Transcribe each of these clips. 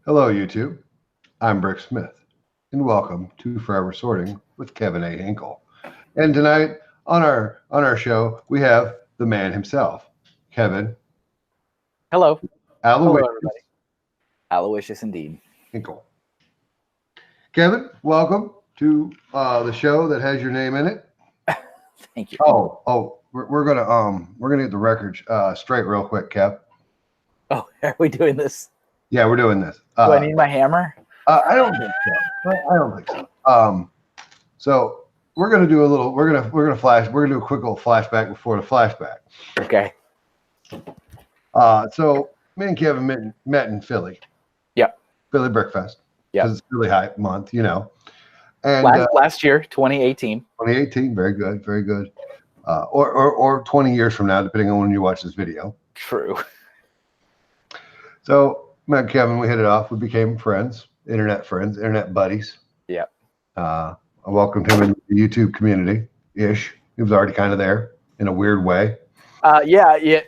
Hello, YouTube. I'm Brick Smith, and welcome to Forever Sorting with Kevin A. Hinkle. And tonight on our show, we have the man himself, Kevin Hello. Hello, Aloysius everybody. Aloysius indeed. Hinkle. Kevin, welcome to the show that has your name in it. Thank you. We're gonna get the records straight real quick, Kev. Oh, are we doing this? Yeah, we're doing this. Do I need my hammer? I don't think so. I don't think so. So we're gonna do a little. We're gonna do a quick little flashback before the flashback. Okay. So me and Kevin met in Philly. Yep. Philly Brickfest. Yep. Because it's Philly Hype Month, you know. And last year, 2018. 2018, very good, very good. Or 20 years from now, depending on when you watch this video. True. So met Kevin, we hit it off. We became friends, internet buddies. Yep. I welcomed him into the YouTube community-ish. He was already kind of there in a weird way. Yeah.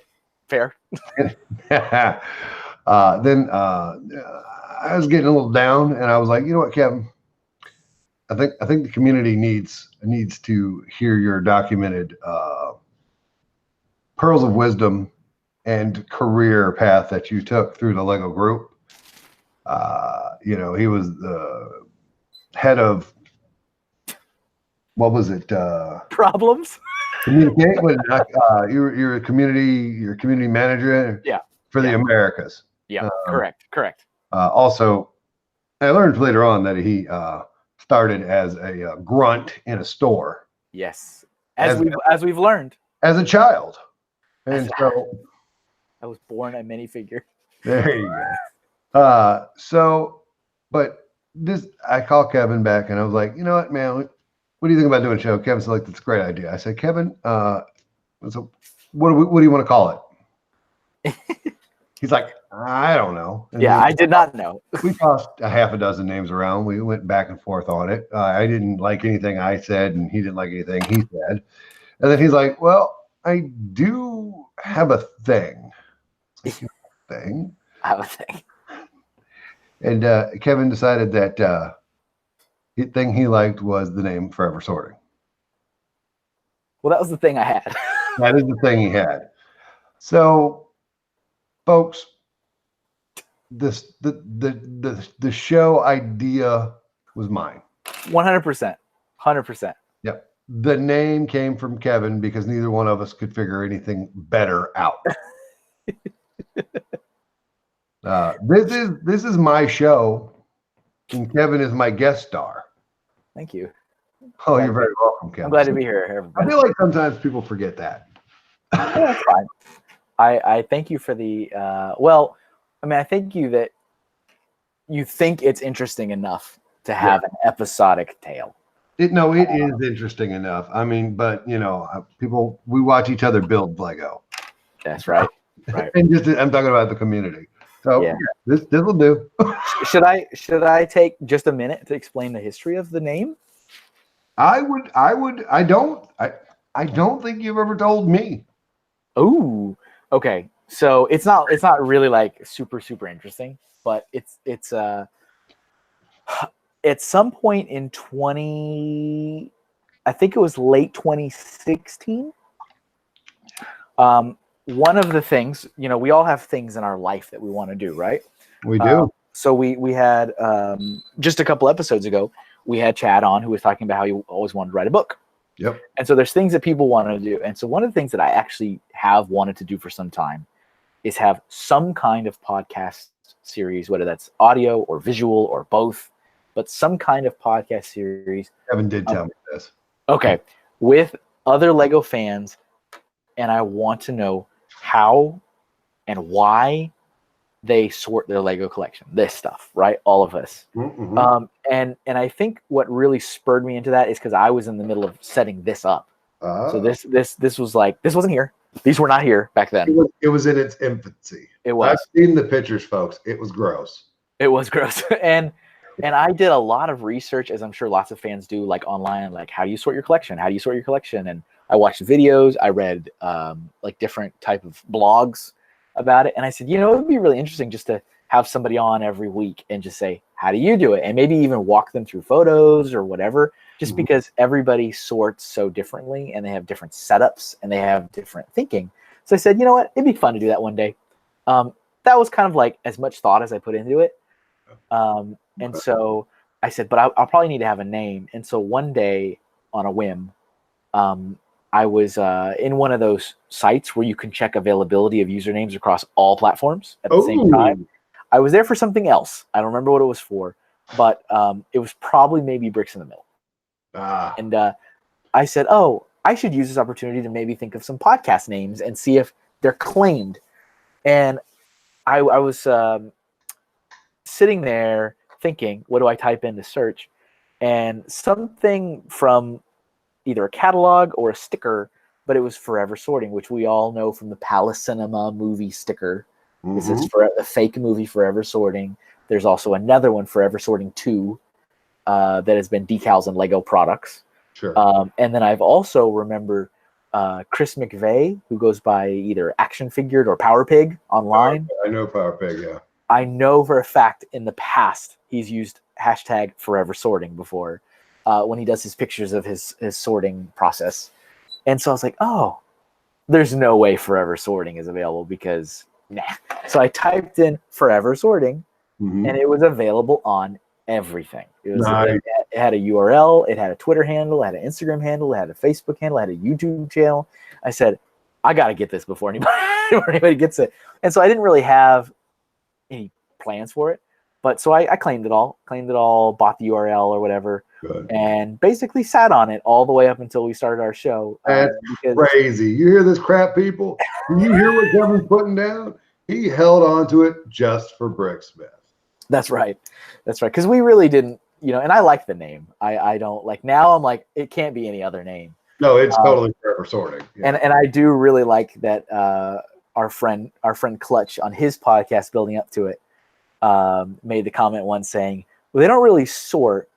Fair. Then I was getting a little down, and I was like, you know what, Kevin? I think the community needs to hear your documented pearls of wisdom and career path that you took through the Lego group. He was the head of, what was it? Problems. Communicate. You're a community manager. Yeah. For the Americas. Yeah. Correct. Also, I learned later on that he started as a grunt in a store. Yes. As we've learned. As a child. And so I was born a minifigure. there you go. But this, I called Kevin back and I was like, you know what, man, what do you think about doing a show? Kevin said, like, that's a great idea. I said, Kevin, so what do you want to call it? He's like, I don't know. And I did not know. We tossed a half a dozen names around. We went back and forth on it. I didn't like anything I said, and he didn't like anything he said. And then he's like, well, I do have a thing. Like, thing? I have a thing. And Kevin decided that the thing he liked was the name Forever Sorting. Well, that was the thing I had. That is the thing he had. So, folks, the show idea was mine. 100%. 100%. Yep. The name came from Kevin because neither one of us could figure anything better out. This is my show, and Kevin is my guest star. Thank you. Oh, you're very welcome, Kevin. I'm glad to be here, everybody. I feel like sometimes people forget that. That's fine. I thank you for the I thank you that you think it's interesting enough to have an episodic tale. It is interesting enough. I mean, but we watch each other build Lego. That's right. Right. And I'm talking about the community. So yeah. This will do. Should I take just a minute to explain the history of the name? I would. I don't think you've ever told me. Oh, okay. So it's not really like super interesting, but it's at some point in I think it was late 2016. One of the things, we all have things in our life that we want to do, right? We do. So we had just a couple episodes ago, we had Chad on who was talking about how he always wanted to write a book. Yep. And so there's things that people want to do. And so one of the things that I actually have wanted to do for some time is have some kind of podcast series, whether that's audio or visual or both, but some kind of podcast series. Kevin did tell me this. Okay. With other Lego fans. And I want to know how and why they sort their Lego collection, this stuff, right? All of us. Mm-hmm. And I think what really spurred me into that is because I was in the middle of setting this up. So this was like, this wasn't here. These were not here back then. It was in its infancy. It was. I've seen the pictures, folks. It was gross. It was gross. And I did a lot of research, as I'm sure lots of fans do, like online, like how do you sort your collection? How do you sort your collection? And I watched videos. I read like different type of blogs about it. And I said, it would be really interesting just to have somebody on every week and just say, how do you do it? And maybe even walk them through photos or whatever, just because everybody sorts so differently and they have different setups and they have different thinking. So I said, you know what? It'd be fun to do that one day. That was kind of like as much thought as I put into it. And so I said, but I'll probably need to have a name. And so one day on a whim, I was in one of those sites where you can check availability of usernames across all platforms at the same time. I was there for something else. I don't remember what it was for, but it was probably maybe Bricks in the Middle. And I said, oh, I should use this opportunity to maybe think of some podcast names and see if they're claimed. And I was sitting there thinking, what do I type in to search? And something from either a catalog or a sticker, but it was Forever Sorting, which we all know from the Palace Cinema movie sticker. This is for the fake movie Forever Sorting. There's also another one, Forever Sorting 2, that has been decals and Lego products. Sure. And then I've also remember Chris McVeigh, who goes by either Action Figured or Power Pig online. I know Power Pig, yeah. I know for a fact in the past he's used hashtag Forever Sorting before when he does his pictures of his sorting process. And so I was like, oh, there's no way Forever Sorting is available because nah. So I typed in Forever Sorting and it was available on everything. It was it had a URL, it had a Twitter handle, it had an Instagram handle, it had a Facebook handle, it had a YouTube channel. I said, I got to get this before anybody gets it. And so I didn't really have any plans for it. But so I claimed it all, bought the URL or whatever, and basically sat on it all the way up until we started our show. That's crazy. You hear this crap, people? You hear what Kevin's putting down? He held on to it just for Bricksmith. That's right. That's right. Because we really didn't, and I like the name. I don't like, now I'm like, it can't be any other name. No, it's totally Forever Sorting. Yeah. And I do really like that our friend Clutch on his podcast Building Up to It made the comment once saying, well, they don't really sort.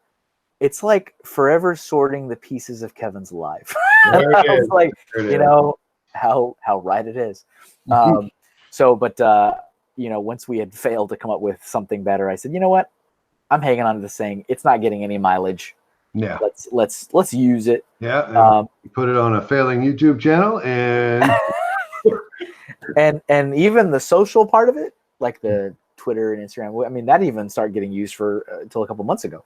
It's like forever sorting the pieces of Kevin's life. I was like, how right it is. Once we had failed to come up with something better, I said, you know what? I'm hanging on to this thing. It's not getting any mileage. Yeah. Let's use it. Yeah. Put it on a failing YouTube channel and and even the social part of it, like the Twitter and Instagram, I mean, that even started getting used for until a couple months ago.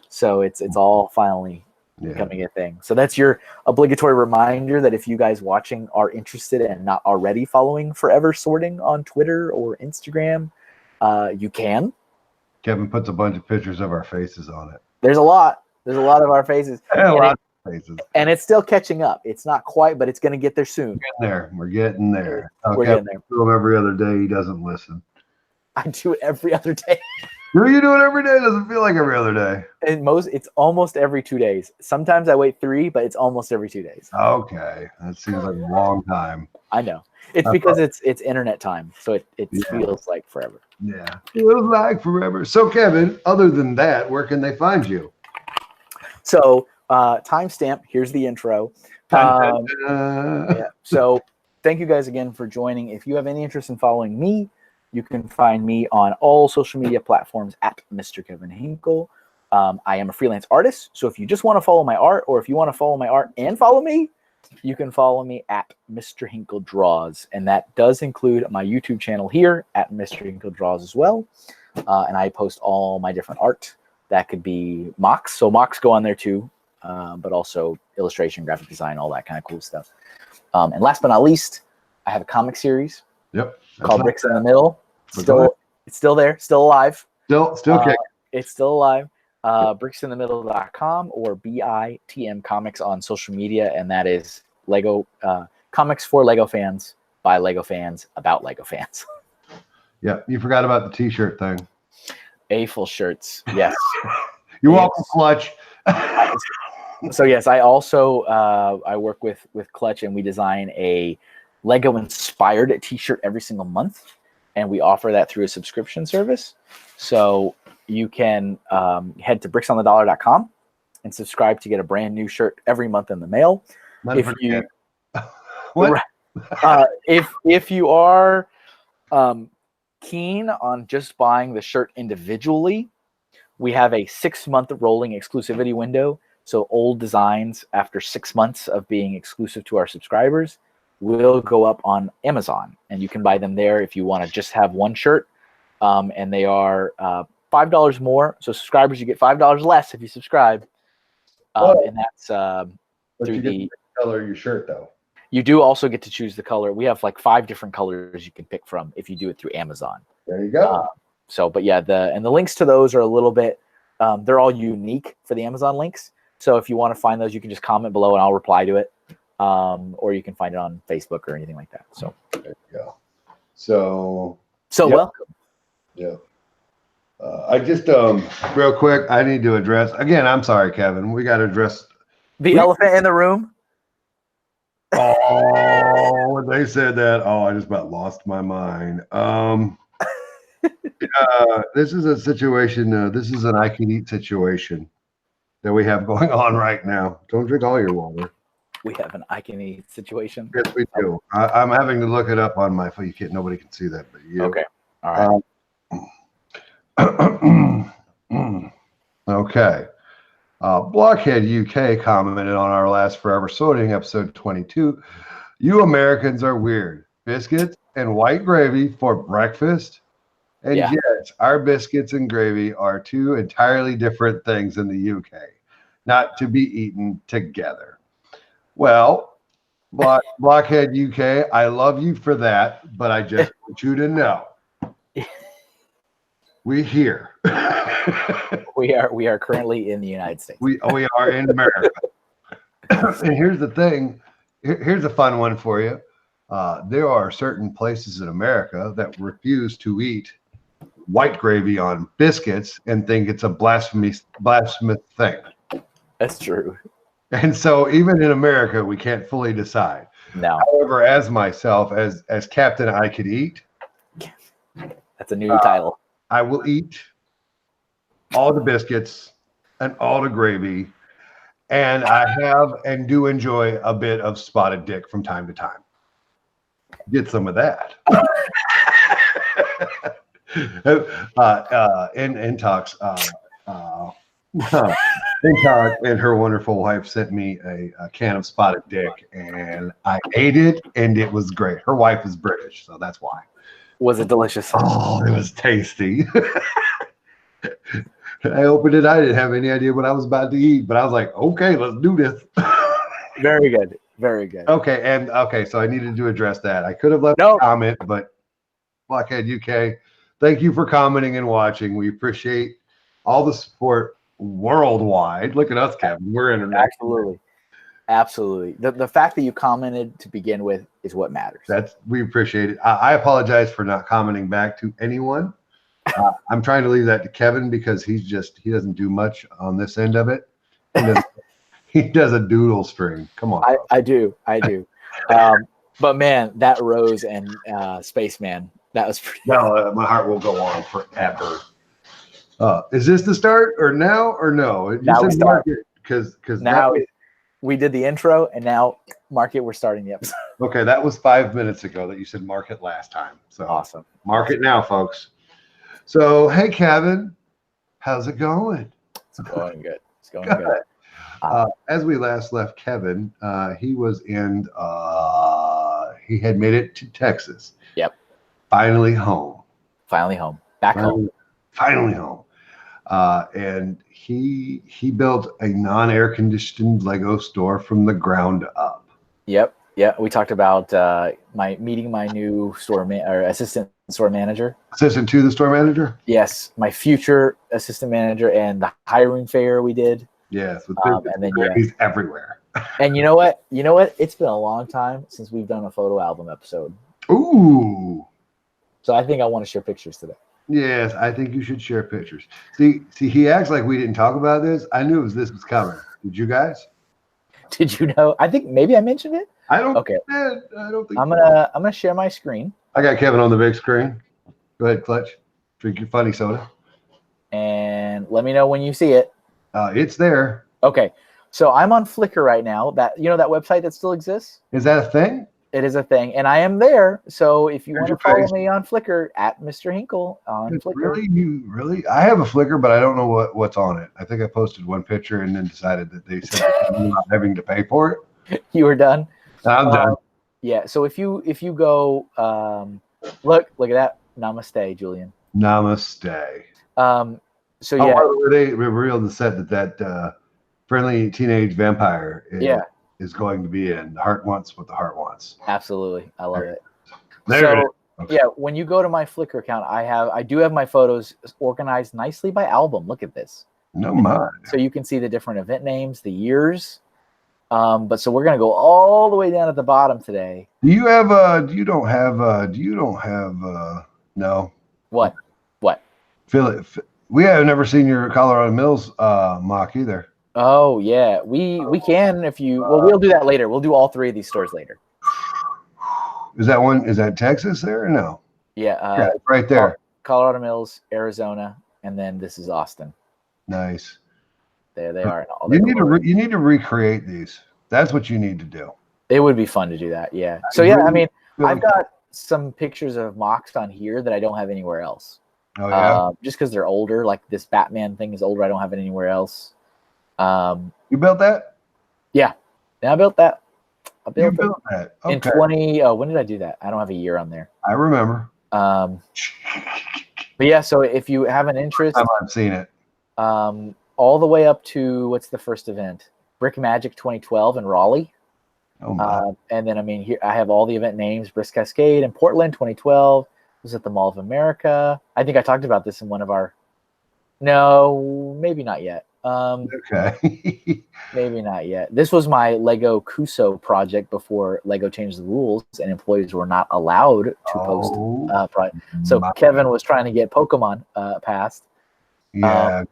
So it's all finally becoming a thing. So that's your obligatory reminder that if you guys watching are interested and not already following Forever Sorting on Twitter or Instagram, you can. Kevin puts a bunch of pictures of our faces on it. There's a lot of our faces. Faces. And it's still catching up. It's not quite, but it's going to get there soon. We're getting there. We're getting there. Do him every other day. He doesn't listen. I do it every other day. Do you do it every day? It doesn't feel like every other day. It's almost every 2 days. Sometimes I wait 3, but it's almost every 2 days. Okay. That seems like a long time. I know. It's because it's internet time. So it feels like forever. Yeah. Feels like forever. So Kevin, other than that, where can they find you? So timestamp, here's the intro. So thank you guys again for joining. If you have any interest in following me, you can find me on all social media platforms at Mr. Kevin Hinkle. I am a freelance artist, so if you just want to follow my art, or if you want to follow my art and follow me, you can follow me at Mr. Hinkle Draws, and that does include my YouTube channel here at Mr. Hinkle Draws as well. And I post all my different art. That could be mocks, so mocks go on there too, but also illustration, graphic design, all that kind of cool stuff. And last but not least, I have a comic series. Yep. Called Bricks in the Middle. It's still there, still alive. Still kicking. It's still alive. Bricksinthemiddle.com or BITM Comics on social media, and that is Lego comics for Lego fans by Lego fans about Lego fans. Yeah, you forgot about the T-shirt thing. A-full shirts, yes. You're welcome, Clutch. So yes, I also I work with Clutch, and we design a Lego inspired T-shirt every single month, and we offer that through a subscription service. So you can head to bricksonthedollar.com and subscribe to get a brand new shirt every month in the mail. If you what? if you are keen on just buying the shirt individually, we have a 6-month rolling exclusivity window. So old designs, after 6 months of being exclusive to our subscribers, will go up on Amazon, and you can buy them there if you want to just have one shirt. And they are $5 more. So subscribers, you get $5 less if you subscribe. And that's through the color of your shirt, though. You do also get to choose the color. We have like 5 different colors you can pick from if you do it through Amazon. There you go. But yeah, the links to those are a little bit, they're all unique for the Amazon links. So if you want to find those, you can just comment below and I'll reply to it. Or you can find it on Facebook or anything like that. So there you go. So yep. Welcome. Yeah. I just real quick, I need to address again. I'm sorry, Kevin. We got to address the elephant in the room. Oh, when they said that, I just about lost my mind. This is a situation. This is an I can eat situation that we have going on right now. Don't drink all your water. We have an I can eat situation. Yes, we do. I'm having to look it up on my phone. You can't. Nobody can see that, but you. Okay. All right. Okay. Blockhead UK commented on our last Forever Sorting episode 22. You Americans are weird. Biscuits and white gravy for breakfast. And yes, our biscuits and gravy are 2 entirely different things in the UK, not to be eaten together. Well, Blockhead UK, I love you for that, but I just want you to know. We're here. We are currently in the United States. We are in America. And here's the thing. Here's a fun one for you. There are certain places in America that refuse to eat white gravy on biscuits and think it's a blasphemous thing. That's true. And so even in America, we can't fully decide. No. However, as myself, as Captain I Could Eat. That's a new title. I will eat all the biscuits and all the gravy. And I have and do enjoy a bit of spotted dick from time to time. Get some of that. Intox and her wonderful wife sent me a can of spotted dick, and I ate it, and it was great. Her wife is British, so that's why. Was it delicious? Oh, it was tasty. I opened it. I didn't have any idea what I was about to eat, but I was like, okay, let's do this. Very good. Very good. Okay, so I needed to address that. I could have left a comment, but Blockhead UK, thank you for commenting and watching. We appreciate all the support worldwide. Look at us, Kevin. We're international. Absolutely. The fact that you commented to begin with is what matters. We appreciate it. I apologize for not commenting back to anyone. I'm trying to leave that to Kevin because he doesn't do much on this end of it. He does a doodle stream. Come on. I do. But man, that Rose and Spaceman, that was pretty. No, my heart will go on forever. Is this the start or now or no? You now we start because now we did the intro and now market. We're starting the episode. Okay, that was 5 minutes ago that you said market last time. So awesome. Market now, folks. So hey, Kevin, how's it going? It's going good. It's going good. As we last left Kevin, he was in. He had made it to Texas. Yep. Finally home. Back home. Finally home. And he built a non-air conditioned Lego store from the ground up. Yep. Yeah. We talked about meeting my new assistant store manager. Assistant to the store manager? Yes. My future assistant manager and the hiring fair we did. Yes. And then he's everywhere. And you know what? It's been a long time since we've done a photo album episode. Ooh. So I think I want to share pictures today. Yes, I think you should share pictures. See, he acts like we didn't talk about this. I knew this was coming. Did you guys? Did you know? I think maybe I mentioned it. I don't. Okay. I don't think. I'm gonna share my screen. I got Kevin on the big screen. Go ahead, Clutch. Drink your funny soda. And let me know when you see it. It's there. Okay. So I'm on Flickr right now. That that website that still exists. Is that a thing? It is a thing, and I am there. So if you Here's want your to follow face. me on Flickr at Mr. Hinkle on Flickr. Really? You really? I have a Flickr, but I don't know what's on it. I think I posted one picture and then decided that they said I'm not having to pay for it. You were done. I'm done. Yeah. So if you go, look at that. Namaste, Julian. Namaste. So yeah. By the way, they revealed the set that friendly teenage vampire is going to be in. The Heart Wants What the Heart Wants. Absolutely, I love it. There it is. Okay. Yeah, when you go to my Flickr account, I do have my photos organized nicely by album. Look at this. No mind. So you can see the different event names, the years. But so we're gonna go all the way down at the bottom today. Do you have no? What? We have never seen your Colorado Mills mock either. Oh yeah, we can if you. Well, we'll do that later. We'll do all three of these stores later. Is that Texas there or no? Yeah, right there. Colorado Mills, Arizona, and then this is Austin. Nice. There they are. You need to recreate these. That's what you need to do. It would be fun to do that. Yeah. So yeah, I mean, I've got some pictures of mocks on here that I don't have anywhere else. Oh yeah. Just because they're older, like this Batman thing is older. I don't have it anywhere else. You built that? Yeah, I built that. You built that okay. In 20. Oh, when did I do that? I don't have a year on there. I remember. But yeah, so if you have an interest, I've seen it. All the way up to what's the first event? Brick Magic 2012 in Raleigh. Oh my. And then I mean here I have all the event names: Brisk Cascade in Portland 2012. Was at the Mall of America. I think I talked about this in one of our. No, maybe not yet. Okay. Maybe not yet. This was my Lego Kuso project before Lego changed the rules and employees were not allowed to post. So Kevin was trying to get Pokemon passed. Yeah.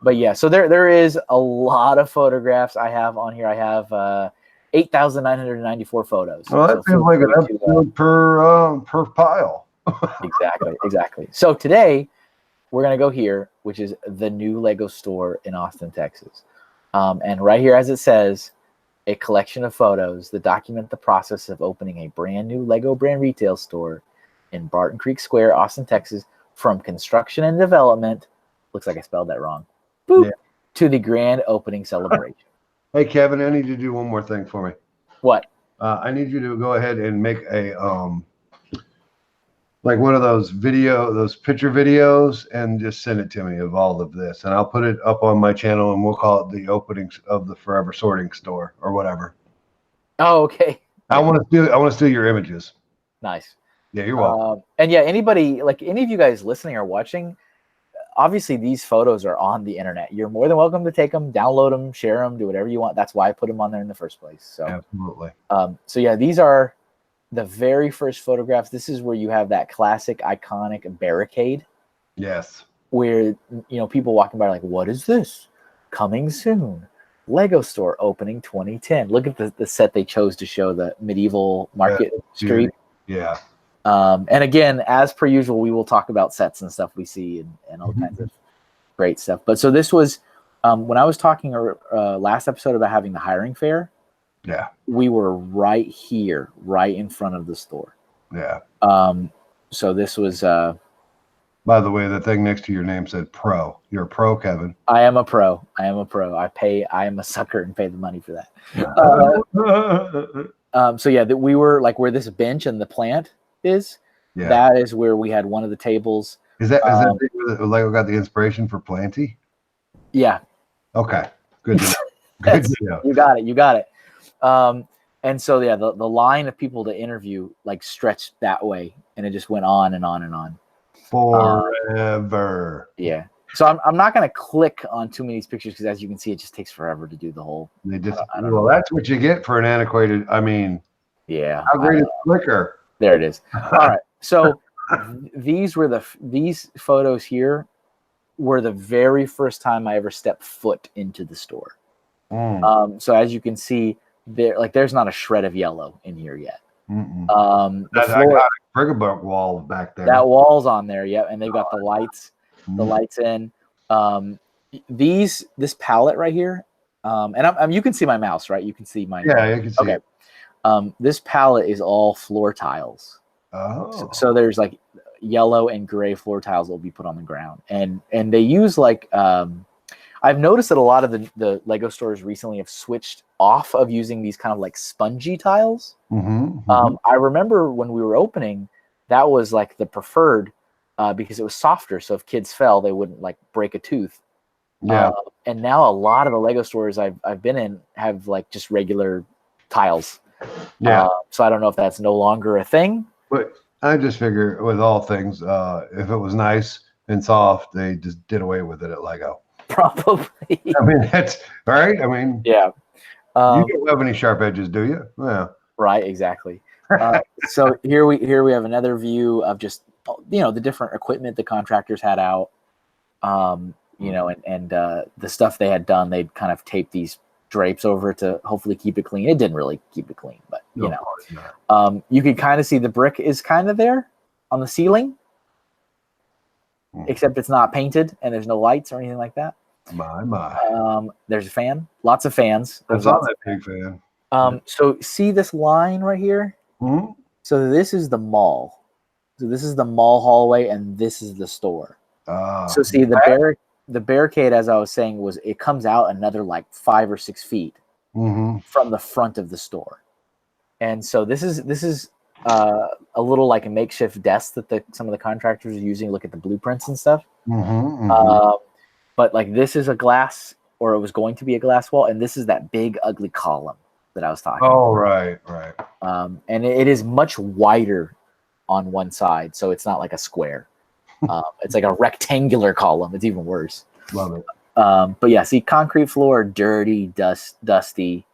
But yeah, so there is a lot of photographs I have on here. I have 8,994 photos. Well, that seems like an episode per pile. Exactly. So today we're gonna go here, which is the new Lego store in Austin, Texas. And right here, as it says, a collection of photos that document the process of opening a brand new Lego brand retail store in Barton Creek Square, Austin, Texas, from construction and development. Looks like I spelled that wrong. Boop, yeah. To the grand opening celebration. Hey, Kevin, I need you to do one more thing for me. What? I need you to go ahead and make a like one of those picture videos and just send it to me of all of this. And I'll put it up on my channel and we'll call it the openings of the Forever Sorting store or whatever. Oh, okay. I want to steal your images. Nice. Yeah, you're welcome. And yeah, anybody, like any of you guys listening or watching, obviously these photos are on the internet. You're more than welcome to take them, download them, share them, do whatever you want. That's why I put them on there in the first place. So absolutely. So yeah, these are the very first photographs. This is where you have that classic iconic barricade. Yes. Where, people walking by are like, what is this? Coming soon. Lego store opening 2010. Look at the set they chose to show, the medieval market street. Yeah. And again, as per usual, we will talk about sets and stuff we see and all kinds of great stuff. But so this was when I was talking last episode about having the hiring fair. Yeah. We were right here, right in front of the store. Yeah. So this was. By the way, the thing next to your name said pro. You're a pro, Kevin. I am a pro. I am a sucker and pay the money for that. So yeah, that we were like where this bench and the plant is. Yeah. That is where we had one of the tables. Is that where Lego got the inspiration for Planty? Yeah. Okay. Good to know. Good to know. You got it. And so yeah, the line of people to interview like stretched that way, and it just went on and on and on. Forever. Yeah. So I'm not going to click on too many of these pictures because, as you can see, it just takes forever to do the whole. Well, that's what you get for an antiquated. I mean, yeah. How great is Flickr? There it is. All right. So these photos here were the very first time I ever stepped foot into the store. So as you can see, there's not a shred of yellow in here yet. That's iconic bric-a-brac wall back there. That wall's on there, yeah, and they've got the lights, in. This palette right here, and you can see my mouse, right? You can see my. Yeah, you can see. Okay. This palette is all floor tiles. Oh. So there's like yellow and gray floor tiles that will be put on the ground, and they use like I've noticed that a lot of the Lego stores recently have switched off of using these kind of like spongy tiles. I remember when we were opening, that was like the preferred because it was softer. So if kids fell, they wouldn't like break a tooth. Yeah. And now a lot of the Lego stores I've been in have like just regular tiles. Yeah. So I don't know if that's no longer a thing. But I just figure with all things, if it was nice and soft, they just did away with it at Lego. Probably. I mean, that's right. I mean, Yeah. you don't have any sharp edges, do you? Yeah. Right. Exactly. So here we have another view of just the different equipment the contractors had out. And the stuff they had done, they'd kind of taped these drapes over to hopefully keep it clean. It didn't really keep it clean, but you could kind of see the brick is kind of there on the ceiling, except it's not painted and there's no lights or anything like that. My. There's a fan, lots of fans. I saw that big fan. So see this line right here? Mm-hmm. So this is the mall. So this is the mall hallway, and this is the store. So see the barricade, as I was saying, it comes out another like 5 or 6 feet from the front of the store, and so this is a little like a makeshift desk that some of the contractors are using. Look at the blueprints and stuff. But like this is a glass, or it was going to be a glass wall, and this is that big ugly column that I was talking about. Oh, right. And it is much wider on one side, so it's not like a square. It's like a rectangular column. It's even worse. Love it. But yeah, see, concrete floor, dirty, dusty.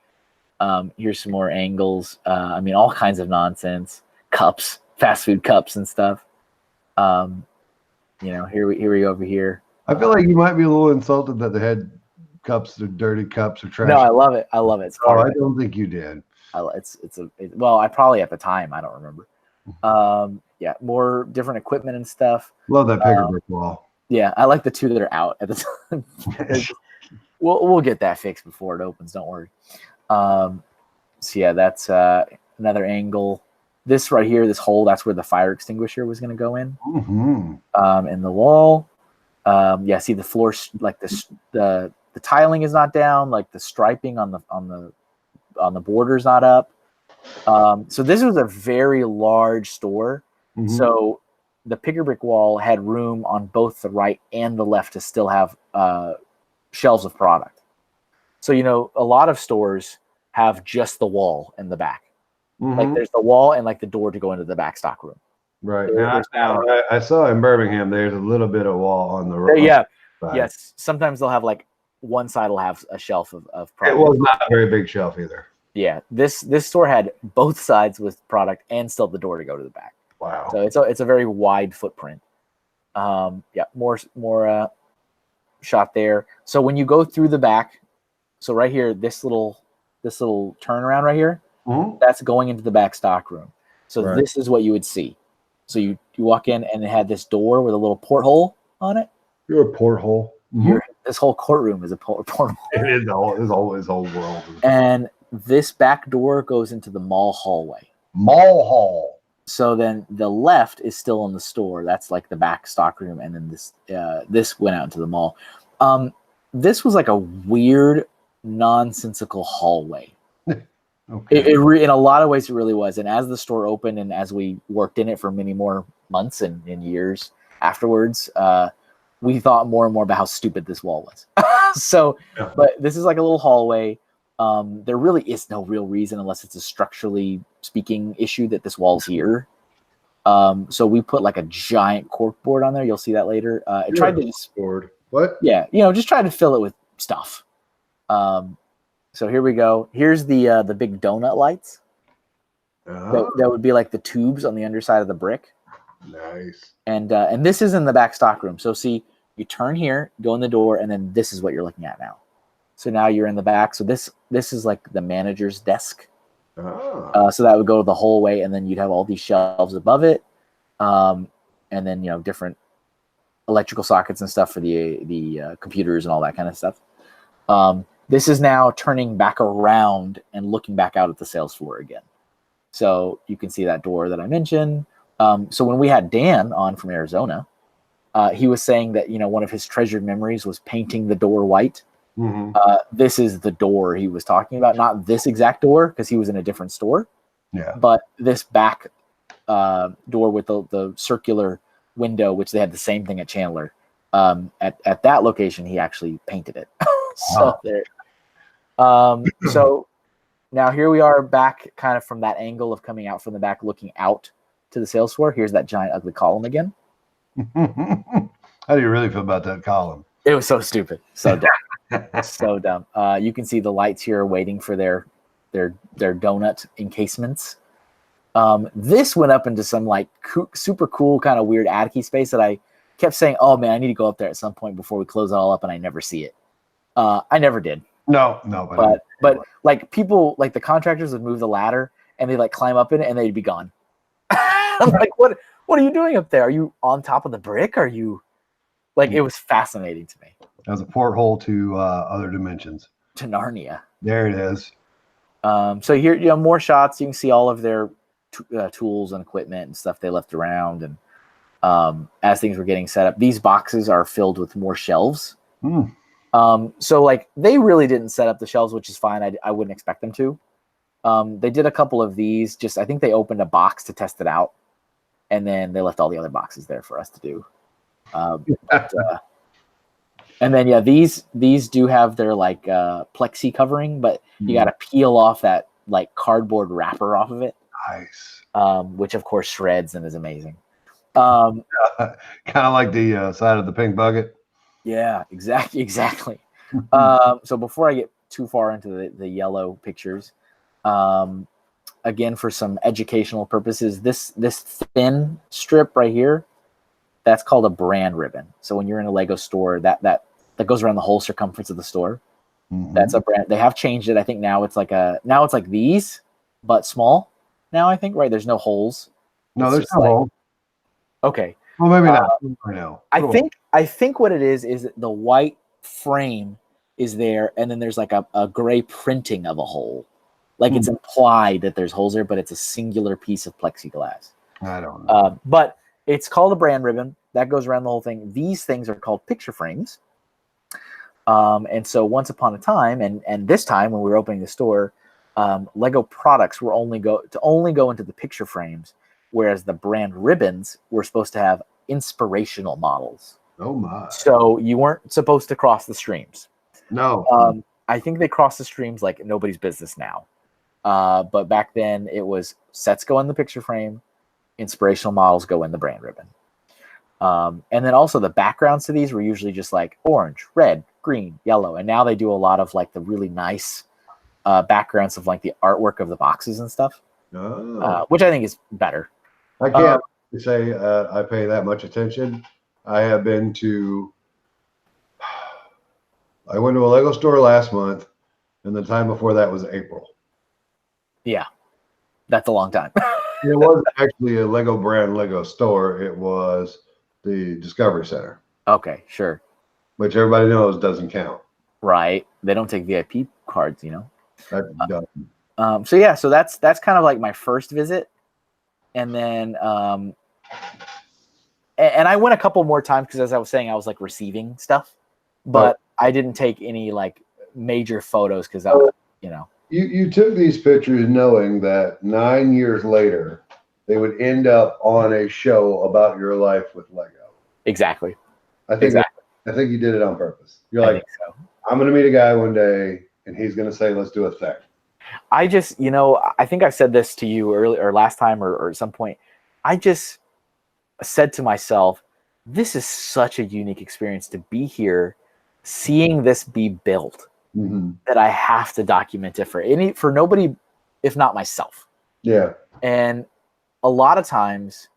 Here's some more angles. I mean, all kinds of nonsense. Cups, fast food cups and stuff. Here we go over here. I feel like you might be a little insulted that they had cups or dirty cups or trash. No, I love it. I love it. I don't think you did. Well, I probably at the time, I don't remember. Yeah, more different equipment and stuff. Love that picker brick wall. Yeah, I like the two that are out at the time. we'll get that fixed before it opens. Don't worry. So yeah, that's another angle. This right here, this hole, that's where the fire extinguisher was going to go in. In the wall. Yeah, see the floor, like the tiling is not down, like the striping on the border's not up. So this was a very large store. So the picker brick wall had room on both the right and the left to still have shelves of product. So a lot of stores have just the wall in the back. Like there's the wall and like the door to go into the back stock room. Right. I saw in Birmingham there's a little bit of wall on the right. Yeah. Yes. Sometimes they'll have like one side will have a shelf of product. It was not a very big shelf either. Yeah. This store had both sides with product and still the door to go to the back. Wow. So it's a very wide footprint. Yeah. More shot there. So when you go through the back, so right here, this little turnaround right here, that's going into the back stock room. So this is what you would see. So you walk in and it had this door with a little porthole on it. You're a porthole. This whole courtroom is a porthole. It is his whole world. And this back door goes into the mall hallway. Mall hall. So then the left is still in the store. That's like the back stock room, and then this went out into the mall. This was like a weird, nonsensical hallway. Okay. In a lot of ways, it really was. And as the store opened, and as we worked in it for many more months and years afterwards, we thought more and more about how stupid this wall was. But this is like a little hallway. There really is no real reason, unless it's a structurally speaking issue, that this wall's here. So we put like a giant cork board on there. You'll see that later. It tried to board. What? Yeah, just trying to fill it with stuff. So here we go. Here's the big donut lights. That would be like the tubes on the underside of the brick. Nice. And this is in the back stock room. So see, you turn here, go in the door, and then this is what you're looking at now. So now you're in the back. So this is like the manager's desk. So that would go the whole way, and then you'd have all these shelves above it, and then different electrical sockets and stuff for the computers and all that kind of stuff. This is now turning back around and looking back out at the sales floor again. So you can see that door that I mentioned. So when we had Dan on from Arizona, he was saying that, one of his treasured memories was painting the door white. Mm-hmm. This is the door he was talking about, not this exact door because he was in a different store, Yeah. but this back door with the circular window, which they had the same thing at Chandler. At that location, he actually painted it. So there. So now here we are back kind of from that angle of coming out from the back, looking out to the sales floor. Here's that giant ugly column again. How do you really feel about that column? It was so stupid. So dumb. So dumb. You can see the lights here waiting for their donut encasements. This went up into some like super cool kind of weird attic space that I kept saying, oh man, I need to go up there at some point before we close it all up, and I never see it. I never did. No, but like people, like the contractors would move the ladder and they'd like climb up in it and they'd be gone. I'm like, what are you doing up there? Are you on top of the brick? Are you like, it was fascinating to me. That was a porthole to other dimensions. To Narnia. There it is. So here, more shots. You can see all of their tools and equipment and stuff they left around. And as things were getting set up, these boxes are filled with more shelves. So like they really didn't set up the shelves, which is fine. I wouldn't expect them to. They did a couple of these. I think they opened a box to test it out, and then they left all the other boxes there for us to do. And then these do have their like plexi covering, but you got to peel off that like cardboard wrapper off of it. Nice. Which of course shreds and is amazing. Kind of like the side of the pink bucket. Yeah, exactly. So before I get too far into the yellow pictures, again, for some educational purposes, this thin strip right here, that's called a brand ribbon. So when you're in a Lego store, that goes around the whole circumference of the store. That's a brand. They have changed it. I think now it's like these, but small. Now I think, right? There's no holes. No, there's no holes. Okay. Well, maybe not. I know. I think what it is the white frame is there, and then there's like a gray printing of a hole. Like it's implied that there's holes there, but it's a singular piece of plexiglass. I don't know. But it's called a brand ribbon. That goes around the whole thing. These things are called picture frames. And so once upon a time, and this time when we were opening the store, Lego products were only go into the picture frames, whereas the brand ribbons were supposed to have inspirational models. Oh my! So you weren't supposed to cross the streams. No. I think they cross the streams like nobody's business now. But back then it was sets go in the picture frame, inspirational models go in the brand ribbon. And then also the backgrounds to these were usually just like orange, red, green, yellow. And now they do a lot of like the really nice backgrounds of like the artwork of the boxes and stuff, which I think is better. I can't say I pay that much attention. I have been to, I went to a Lego store last month, and the time before that was April. Yeah, that's a long time. It wasn't actually a Lego brand Lego store. It was the Discovery Center. Okay, sure. Which everybody knows doesn't count. Right. They don't take VIP cards, you know. That's so yeah, so that's kind of like my first visit. And then and I went a couple more times because, as I was saying, I was like receiving stuff, but I didn't take any like major photos because you know. You took these pictures knowing that 9 years later they would end up on a show about your life with Lego. Exactly. I think you did it on purpose. You're like, so. I'm going to meet a guy one day and he's going to say, let's do a thing. I just, I think I said this to you earlier or last time or at some point. I just said to myself, this is such a unique experience to be here, seeing this be built, that I have to document it for nobody, if not myself. Yeah. And a lot of times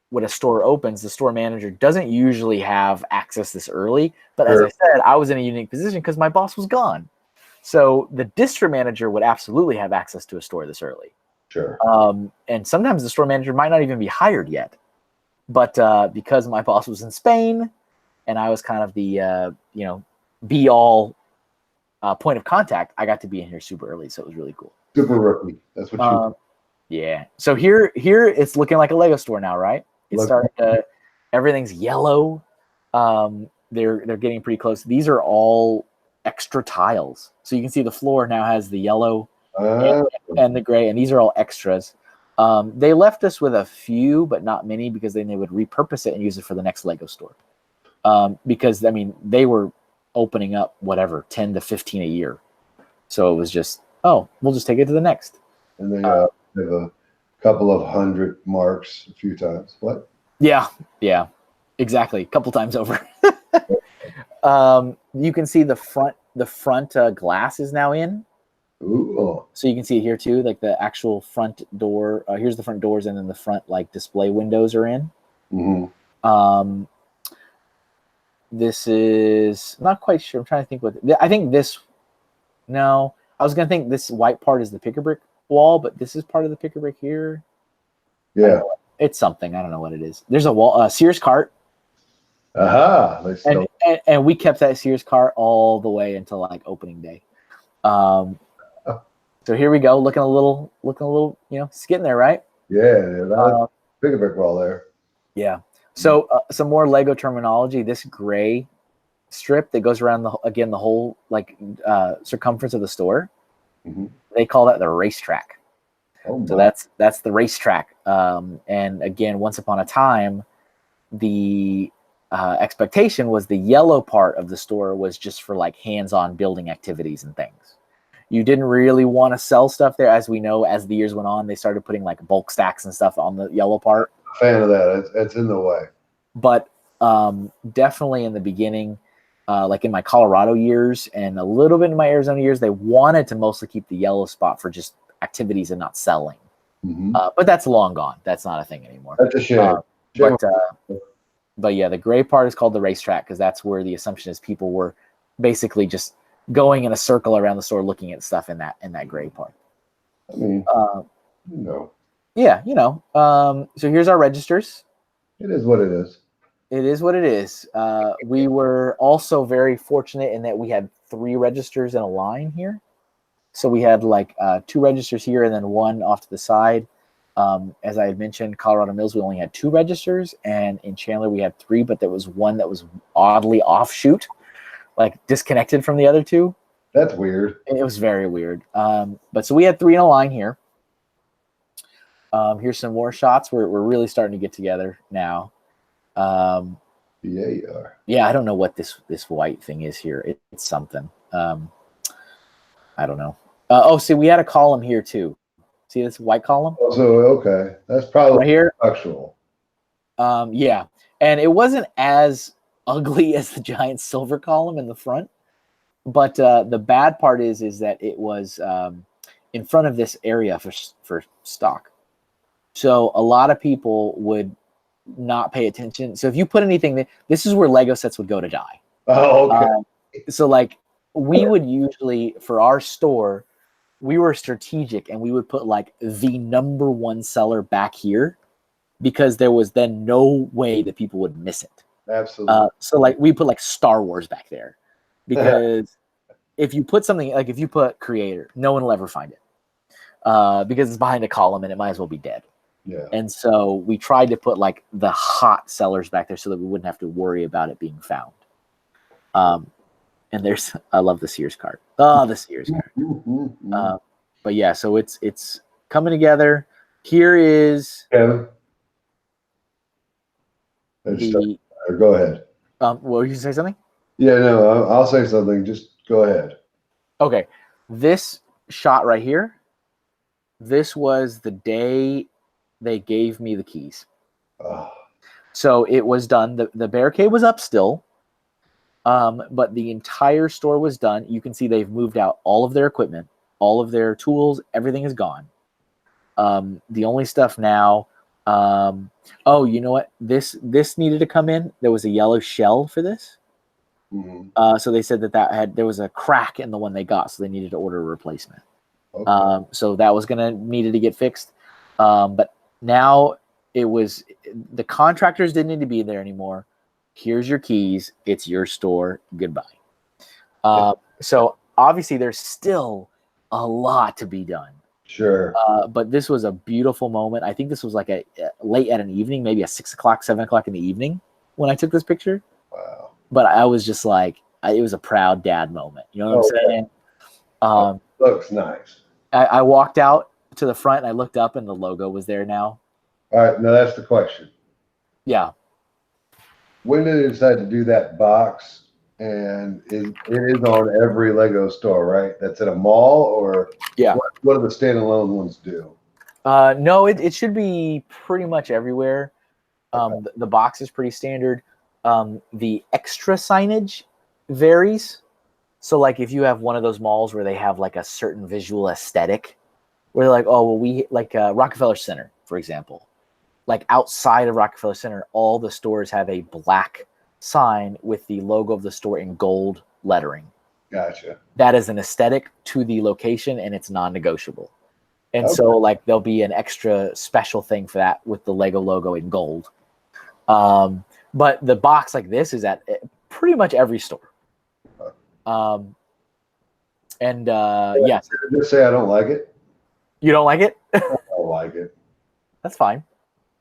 when a store opens, the store manager doesn't usually have access this early. But as I said, I was in a unique position because my boss was gone. So the district manager would absolutely have access to a store this early. Sure. And sometimes the store manager might not even be hired yet. But because my boss was in Spain and I was kind of the, be all point of contact, I got to be in here super early. So it was really cool. Super rookie. That's what you Yeah. So here it's looking like a Lego store now, right? It's Look, starting to, everything's yellow. They're getting pretty close. These are all extra tiles. So you can see the floor now has the yellow and, uh, and the gray, and these are all extras. They left us with a few, but not many, because then they would repurpose it and use it for the next Lego store. Because I mean, they were opening up whatever 10 to 15 a year, so it was just, oh, we'll just take it to the next. and they Uh, have a couple of 100 marks a few times. What? yeah, exactly, a couple times over. You can see the front glass is now in. Ooh. So you can see it here too, like the actual front door. Here's the front doors, and then the front like display windows are in. Mm-hmm. This is, I'm not quite sure. I'm trying to think what I think this. No, I was gonna think this white part is the picker brick wall, but this is part of the picker brick here. Yeah. It's something, I don't know what it is. There's a wall, Sears cart, Aha. They still. and we kept that Sears cart all the way until like opening day. So here we go, looking a little, it's getting there, right? Yeah. That big a brick wall there. Yeah. So some more Lego terminology. This gray strip that goes around the whole like circumference of the store. Mm-hmm. They call that the racetrack. Oh, so that's the racetrack. And again, once upon a time, the expectation was the yellow part of the store was just for like hands-on building activities and things. You didn't really want to sell stuff there. As we know, as the years went on, they started putting like bulk stacks and stuff on the yellow part. Fan of that. It's in the way. But definitely in the beginning, like in my Colorado years and a little bit in my Arizona years, they wanted to mostly keep the yellow spot for just activities and not selling. Mm-hmm. But that's long gone. That's not a thing anymore. That's a shame. But yeah, the gray part is called the racetrack because that's where the assumption is people were basically just going in a circle around the store looking at stuff in that gray part. I mean, Yeah, so here's our registers. It is what it is. It is what it is. We were also very fortunate in that we had 3 registers in a line here. So we had like 2 registers here and then 1 off to the side. As I had mentioned, Colorado Mills, we only had 2 registers, and in Chandler we had 3, but there was one that was oddly offshoot, like disconnected from the other 2. That's weird. It was very weird. But so we had 3 in a line here. Here's some more shots. We're really starting to get together now. Yeah, you are. Yeah, I don't know what this white thing is here. It's something. I don't know. See, we had a column here too. See this white column? Oh, so okay, that's probably right here. Actual. Yeah, and it wasn't as ugly as the giant silver column in the front, but the bad part is that it was in front of this area for stock. So a lot of people would not pay attention. So if you put anything, this is where Lego sets would go to die. Oh, okay. So like we would usually, for our store, we were strategic and we would put like the number 1 seller back here because there was then no way that people would miss it. Absolutely. So like we put like Star Wars back there because if you put something like if you put creator, no one will ever find it because it's behind a column and it might as well be dead. Yeah. And so we tried to put like the hot sellers back there so that we wouldn't have to worry about it being found. And I love the Sears card. Oh, the Sears card. But yeah, so it's coming together. Here is Kevin. Go ahead. What were you say something? Yeah, no, I'll say something. Just go ahead. Okay, this shot right here. This was the day they gave me the keys. Oh. So it was done. The barricade was up still, but the entire store was done. You can see they've moved out all of their equipment, all of their tools. Everything is gone. The only stuff now. Oh, you know what? This needed to come in. There was a yellow shell for this. Mm-hmm. So they said there was a crack in the one they got, so they needed to order a replacement. Okay. So that was needed to get fixed. But now the contractors didn't need to be there anymore. Here's your keys. It's your store. Goodbye. So obviously there's still a lot to be done. Sure. But this was a beautiful moment. I think this was like a late at an evening, maybe a 6 o'clock, 7 o'clock in the evening when I took this picture. Wow. But I was just like, it was a proud dad moment. You know what I'm saying? Looks nice. I walked out to the front and I looked up and the logo was there now. All right, now that's the question. Yeah. When did they decide to do that box? And it is on every Lego store, right? That's at a mall, or Yeah. what do the standalone ones do? No, it should be pretty much everywhere. The box is pretty standard. The extra signage varies. So, like, if you have one of those malls where they have like a certain visual aesthetic, where they're like, oh, well, we like Rockefeller Center, for example. Like outside of Rockefeller Center, all the stores have a black sign with the logo of the store in gold lettering. Gotcha. That is an aesthetic to the location, and it's non-negotiable. And so, like, there'll be an extra special thing for that with the Lego logo in gold. But the box like this is at pretty much every store. Yes. Just say I don't like it. You don't like it? I don't like it. That's fine.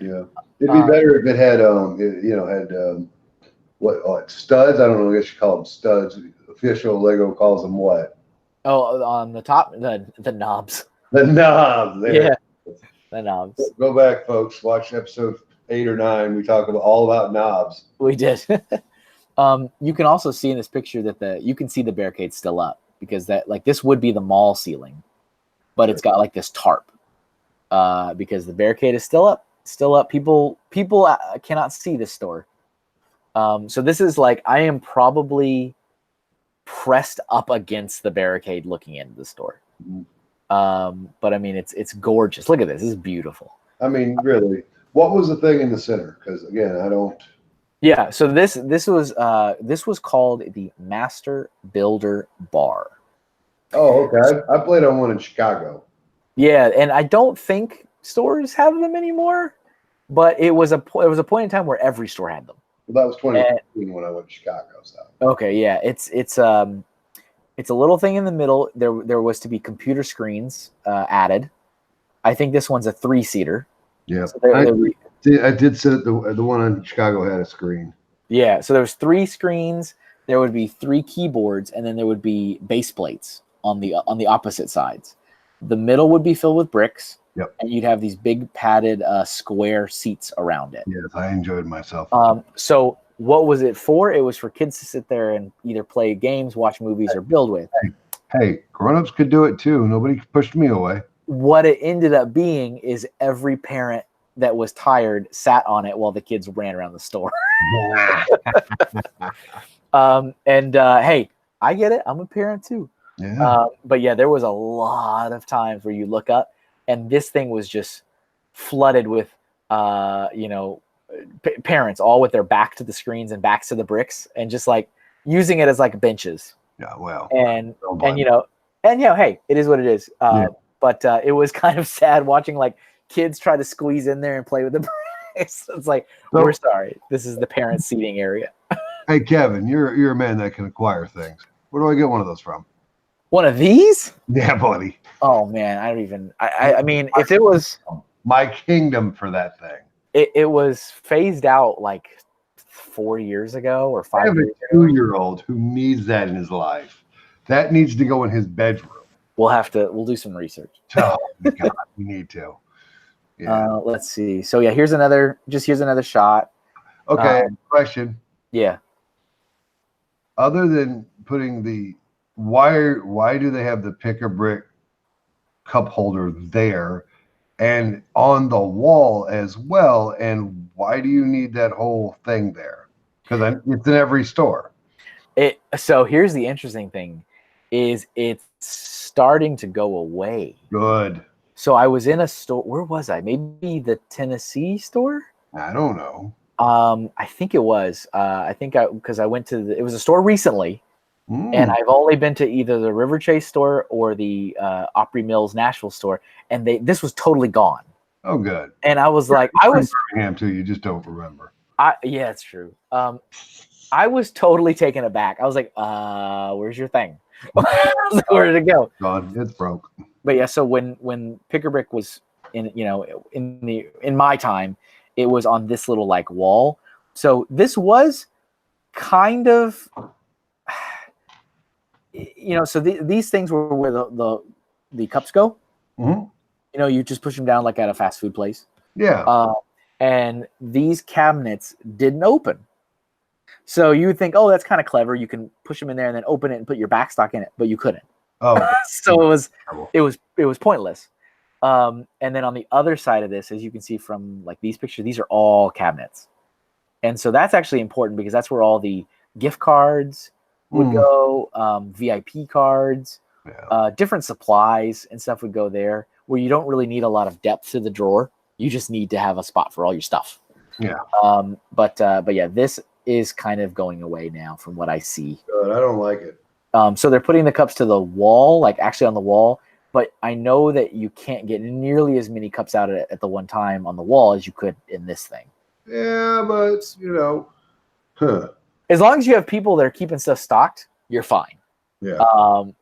Yeah, it'd be better if it had what studs? I don't know. I guess you call them studs. Official Lego calls them what? Oh, on the top, the knobs. The knobs. There. Yeah, the knobs. Go back, folks. Watch episode 8 or 9. We talk all about knobs. We did. You can also see in this picture that you can see the barricade's still up, because that, like, this would be the mall ceiling, but it's got like this tarp because the barricade is still up. People cannot see this store. So this is like, I am probably pressed up against the barricade looking into the store. But I mean, it's gorgeous. Look at this. This is beautiful. I mean, really, what was the thing in the center? Because again, I don't. Yeah. So this was called the Master Builder Bar. Oh, okay. I played on one in Chicago. Yeah, and I don't think stores have them anymore, but it was a point in time where every store had them. Well, that was 2015 when I went to Chicago. So. Okay, yeah, it's a little thing in the middle. There was to be computer screens added. I think this one's a 3-seater. Yeah, so I did sit at the one in Chicago had a screen. Yeah, so there was 3 screens. There would be 3 keyboards, and then there would be base plates on the opposite sides. The middle would be filled with bricks. Yep. And you'd have these big padded square seats around it. Yes, I enjoyed myself. So what was it for? It was for kids to sit there and either play games, watch movies, or build with. Hey, grown-ups could do it too. Nobody pushed me away. What it ended up being is every parent that was tired sat on it while the kids ran around the store. Hey, I get it. I'm a parent too. Yeah. But yeah, there was a lot of times where you look up and this thing was just flooded with, parents all with their back to the screens and backs to the bricks and just like using it as like benches. Yeah. Well, hey, it is what it is. But it was kind of sad watching like kids try to squeeze in there and play with the bricks. It's like, we're sorry. This is the parent seating area. Hey, Kevin, you're a man that can acquire things. Where do I get one of those from? One of these? Yeah, buddy. Oh man, I mean, if it was my kingdom for that thing. It was phased out like 4 years ago or 5 years ago. I have a 2-year-old who needs that in his life. That needs to go in his bedroom. We'll do some research. Oh my God, we need to. Yeah. Let's see. So yeah, here's another shot. Okay, question. Yeah. Other than putting why do they have the pick-a-brick cup holder there and on the wall as well? And why do you need that whole thing there? Because it's in every store. So here's the interesting thing, is it's starting to go away. Good. So I was in a store. Where was I? Maybe the Tennessee store? I don't know. I think it was. Because I went to it was a store recently. And I've only been to either the River Chase store or the Opry Mills Nashville store, and this was totally gone. Oh, good. And I was like, I was Birmingham too. You just don't remember. Yeah, it's true. I was totally taken aback. I was like, where's your thing? Where did it go? Gone. It's broke. But yeah, so when Pick a Brick was in, in my time, it was on this little like wall. So this was kind of, so these things were where the cups go. Mm-hmm. You just push them down like at a fast food place. Yeah. And these cabinets didn't open. So you would think, oh, that's kind of clever. You can push them in there and then open it and put your backstock in it, but you couldn't. Oh, So it was pointless. And then on the other side of this, as you can see from like these pictures, these are all cabinets. And so that's actually important because that's where all the gift cards would go, VIP cards, different supplies and stuff would go there, where you don't really need a lot of depth to the drawer. You just need to have a spot for all your stuff. Yeah. But yeah, this is kind of going away now from what I see. Good. I don't like it. So they're putting the cups to the wall, like actually on the wall. But I know that you can't get nearly as many cups out at the one time on the wall as you could in this thing. Yeah, but As long as you have people that are keeping stuff stocked, you're fine. Yeah.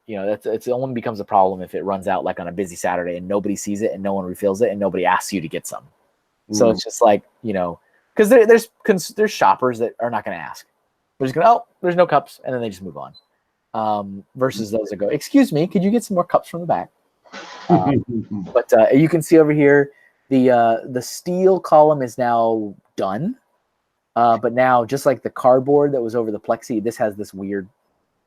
It only becomes a problem if it runs out like on a busy Saturday and nobody sees it and no one refills it and nobody asks you to get some. So it's just like, because there's shoppers that are not going to ask. They're just going, oh, there's no cups, and then they just move on. Versus those that go, excuse me, could you get some more cups from the back? But you can see over here, the steel column is now done. But now, just like the cardboard that was over the plexi, this has this weird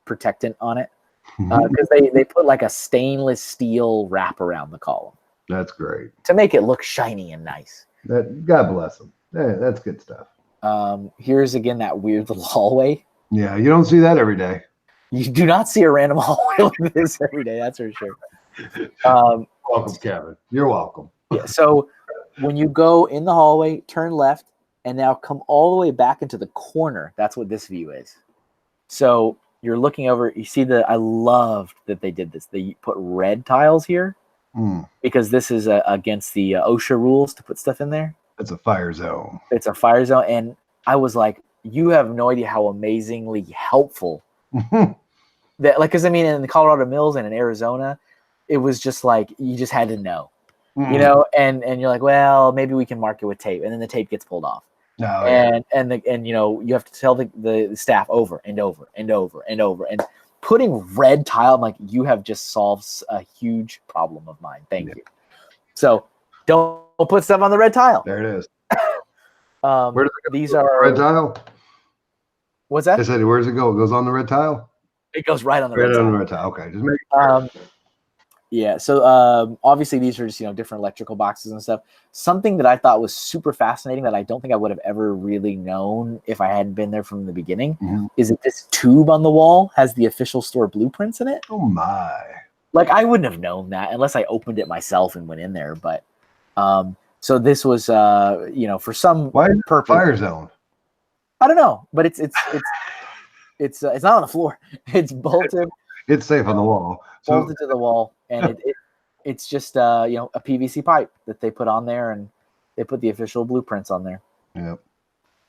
protectant on it. Because they put like a stainless steel wrap around the column. That's great. To make it look shiny and nice. God bless them. Yeah, that's good stuff. Here's again that weird little hallway. Yeah, you don't see that every day. You do not see a random hallway like this every day, that's for sure. Welcome, Kevin. You're welcome. Yeah, so when you go in the hallway, turn left, and now come all the way back into the corner. That's what this view is. So you're looking over, you see I loved that they did this. They put red tiles here because this is against the OSHA rules to put stuff in there. It's a fire zone. It's a fire zone. And I was like, you have no idea how amazingly helpful that, like, because I mean, in the Colorado Mills and in Arizona, it was just like, you just had to know, and you're like, well, maybe we can mark it with tape. And then the tape gets pulled off. Oh, and you have to tell the staff over and over and over and over. And putting red tile, I'm like, you have just solved a huge problem of mine. Thank you. So don't put stuff on the red tile. There it is. Where does it go? These are red tile. What's that? I said, where does it go? It goes on the red tile? It goes right on the red tile. On the red tile. Okay. Just make sure. Yeah. So obviously these are just, different electrical boxes and stuff. Something that I thought was super fascinating that I don't think I would have ever really known if I hadn't been there from the beginning is that this tube on the wall has the official store blueprints in it. Oh my. Like, I wouldn't have known that unless I opened it myself and went in there. But so this was for some purpose. Fire zone? I don't know, but it's not on the floor. It's bolted. It's safe on the wall. Bolted to the wall, and it's just a PVC pipe that they put on there, and they put the official blueprints on there. Yep.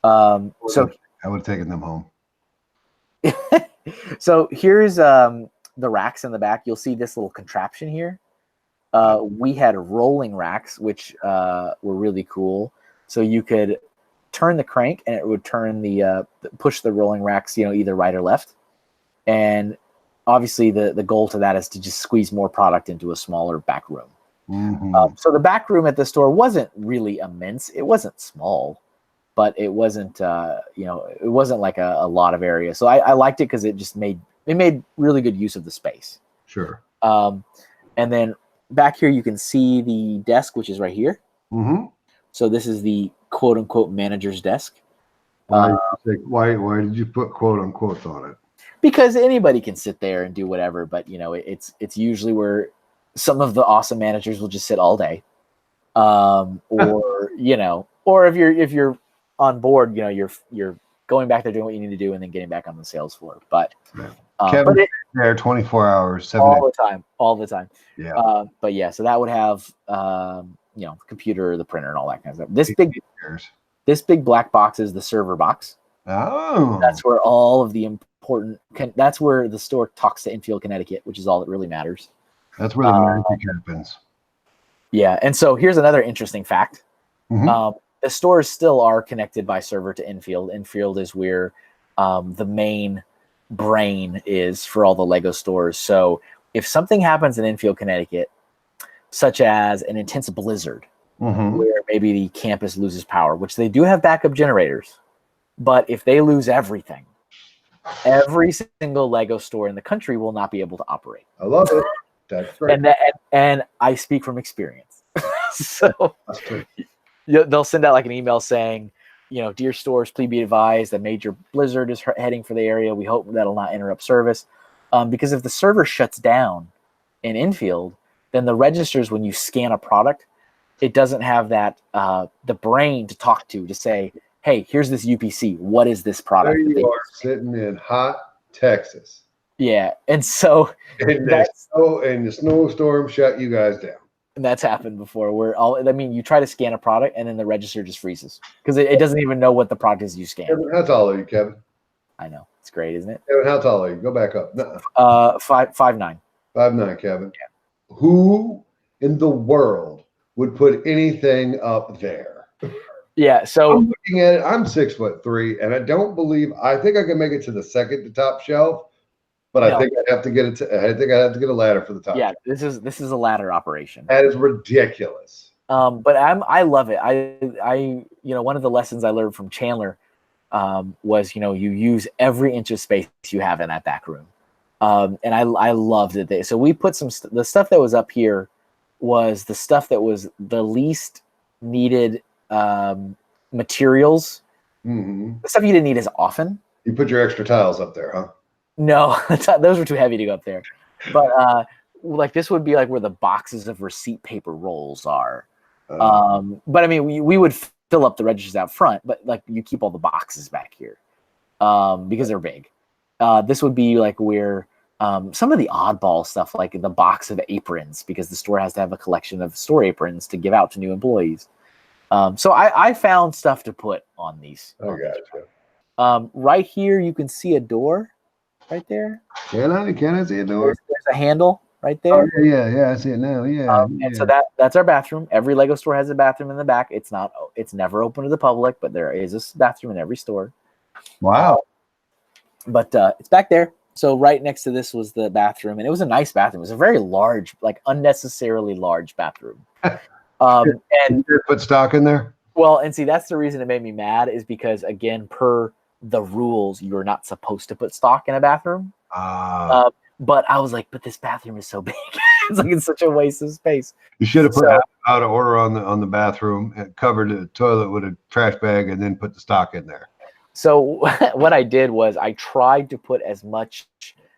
So I would have taken them home. So here's the racks in the back. You'll see this little contraption here. We had rolling racks, which were really cool. So you could turn the crank, and it would turn push the rolling racks, either right or left. And obviously, the goal to that is to just squeeze more product into a smaller back room. So the back room at the store wasn't really immense. It wasn't small, but it wasn't it wasn't like a lot of area. So I liked it because it just made really good use of the space. Sure. And then back here you can see the desk, which is right here. So this is the quote unquote manager's desk. Why did you put quote unquote on it? Because anybody can sit there and do whatever, but it's usually where some of the awesome managers will just sit all day, or if you're on board, you're going back there doing what you need to do and then getting back on the sales floor. But Kevin, there 24 hours, 7 all the time. Yeah. But yeah, so that would have the computer, the printer, and all that kind of stuff. This big black box is the server box. Oh, that's where all of the important. That's where the store talks to Enfield, Connecticut, which is all that really matters. That's where the magic happens. Yeah, and so here's another interesting fact. Mm-hmm. The stores still are connected by server to infield. Infield is where the main brain is for all the Lego stores. So if something happens in Infield, Connecticut, such as an intense blizzard, where maybe the campus loses power, which they do have backup generators, but if they lose everything, every single Lego store in the country will not be able to operate. I love it. That's great. And I speak from experience. So they'll send out like an email saying, dear stores, please be advised a major blizzard is heading for the area. We hope that'll not interrupt service. Because if the server shuts down in infield, then the registers, when you scan a product, it doesn't have that the brain to talk to say, hey, here's this UPC. What is this product? There you are sitting in hot Texas. Yeah. And so and the snowstorm shut you guys down. And that's happened before you try to scan a product and then the register just freezes because it doesn't even know what the product is you scan. Kevin, how tall are you, Kevin? I know. It's great, isn't it? Kevin, how tall are you? Go back up. 5'9". 5'9", Kevin. Yeah. Who in the world would put anything up there? Yeah, so I'm looking at it. I'm 6'3", and I think I can make it to the second to top shelf. But I think I'd have to get a ladder for the top. Yeah, this is a ladder operation. That is ridiculous. But I love it. I one of the lessons I learned from Chandler was you use every inch of space you have in that back room. And I loved it. So we put the stuff that was up here was the stuff that was the least needed materials. The stuff you didn't need as often. You put your extra tiles up there, huh? No, those were too heavy to go up there. But like this would be like where the boxes of receipt paper rolls are. But I mean, we would fill up the registers out front, but like you keep all the boxes back here because they're big. This would be like where some of the oddball stuff, like the box of aprons, because the store has to have a collection of store aprons to give out to new employees. So I found stuff to put on these. Oh, gotcha. Right here, you can see a door. Right there. Can I see a door? There's a handle right there. Oh, yeah, I see it now. Yeah. And so that's our bathroom. Every Lego store has a bathroom in the back. It's never open to the public, but there is a bathroom in every store. Wow. But it's back there. So right next to this was the bathroom, and it was a nice bathroom. It was a very large, like unnecessarily large bathroom. And did you put stock in there? Well, and see, that's the reason it made me mad is because again, per the rules, you're not supposed to put stock in a bathroom. But I was like, but this bathroom is so big. it's such a waste of space. You should have put out of order on the bathroom and covered the toilet with a trash bag and then put the stock in there. So what I did was I tried to put as much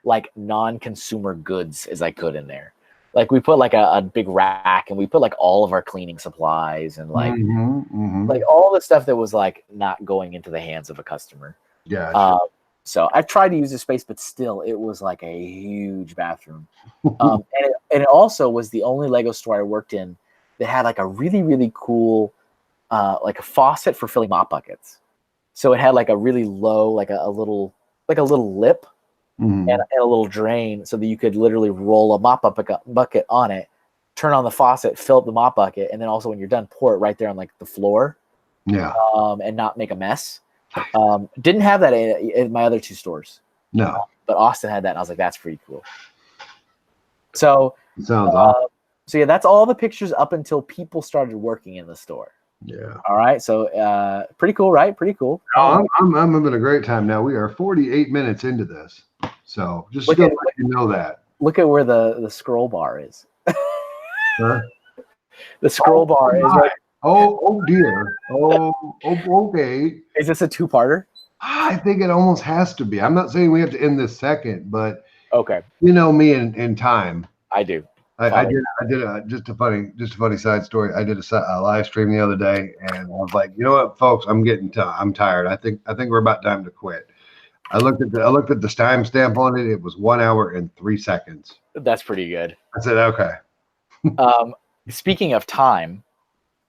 like non-consumer goods as I could in there. Like we put like a big rack and we put like all of our cleaning supplies and like like all the stuff that was like not going into the hands of a customer. Yeah. Sure. So I tried to use the space, but still it was like a huge bathroom. And it also was the only Lego store I worked in that had like a really, really cool like a faucet for filling mop buckets. So it had like a really low, like a little lip. And a little drain so that you could literally roll a mop bucket on it, turn on the faucet, fill up the mop bucket, and then also when you're done, pour it right there on like the floor. Yeah. And not make a mess. Didn't have that in my other two stores. No. But Austin had that, and I was like, that's pretty cool. So sounds awesome. So yeah, that's all the pictures up until people started working in the store. Yeah. All right. So pretty cool, right? Pretty cool. I'm having a great time now. We are 48 minutes into this. So just let you know that. Look at where the scroll bar is. Huh? The scroll bar is right. Oh dear. Okay. Is this a two-parter? I think it almost has to be. I'm not saying we have to end this second, but okay. You know me in time. I do. I did just a funny side story. I did a live stream the other day, and I was like, you know what, folks, I'm tired. I think we're about time to quit. I looked at the timestamp on it. It was 1 hour and 3 seconds. That's pretty good. I said, okay. Speaking of time,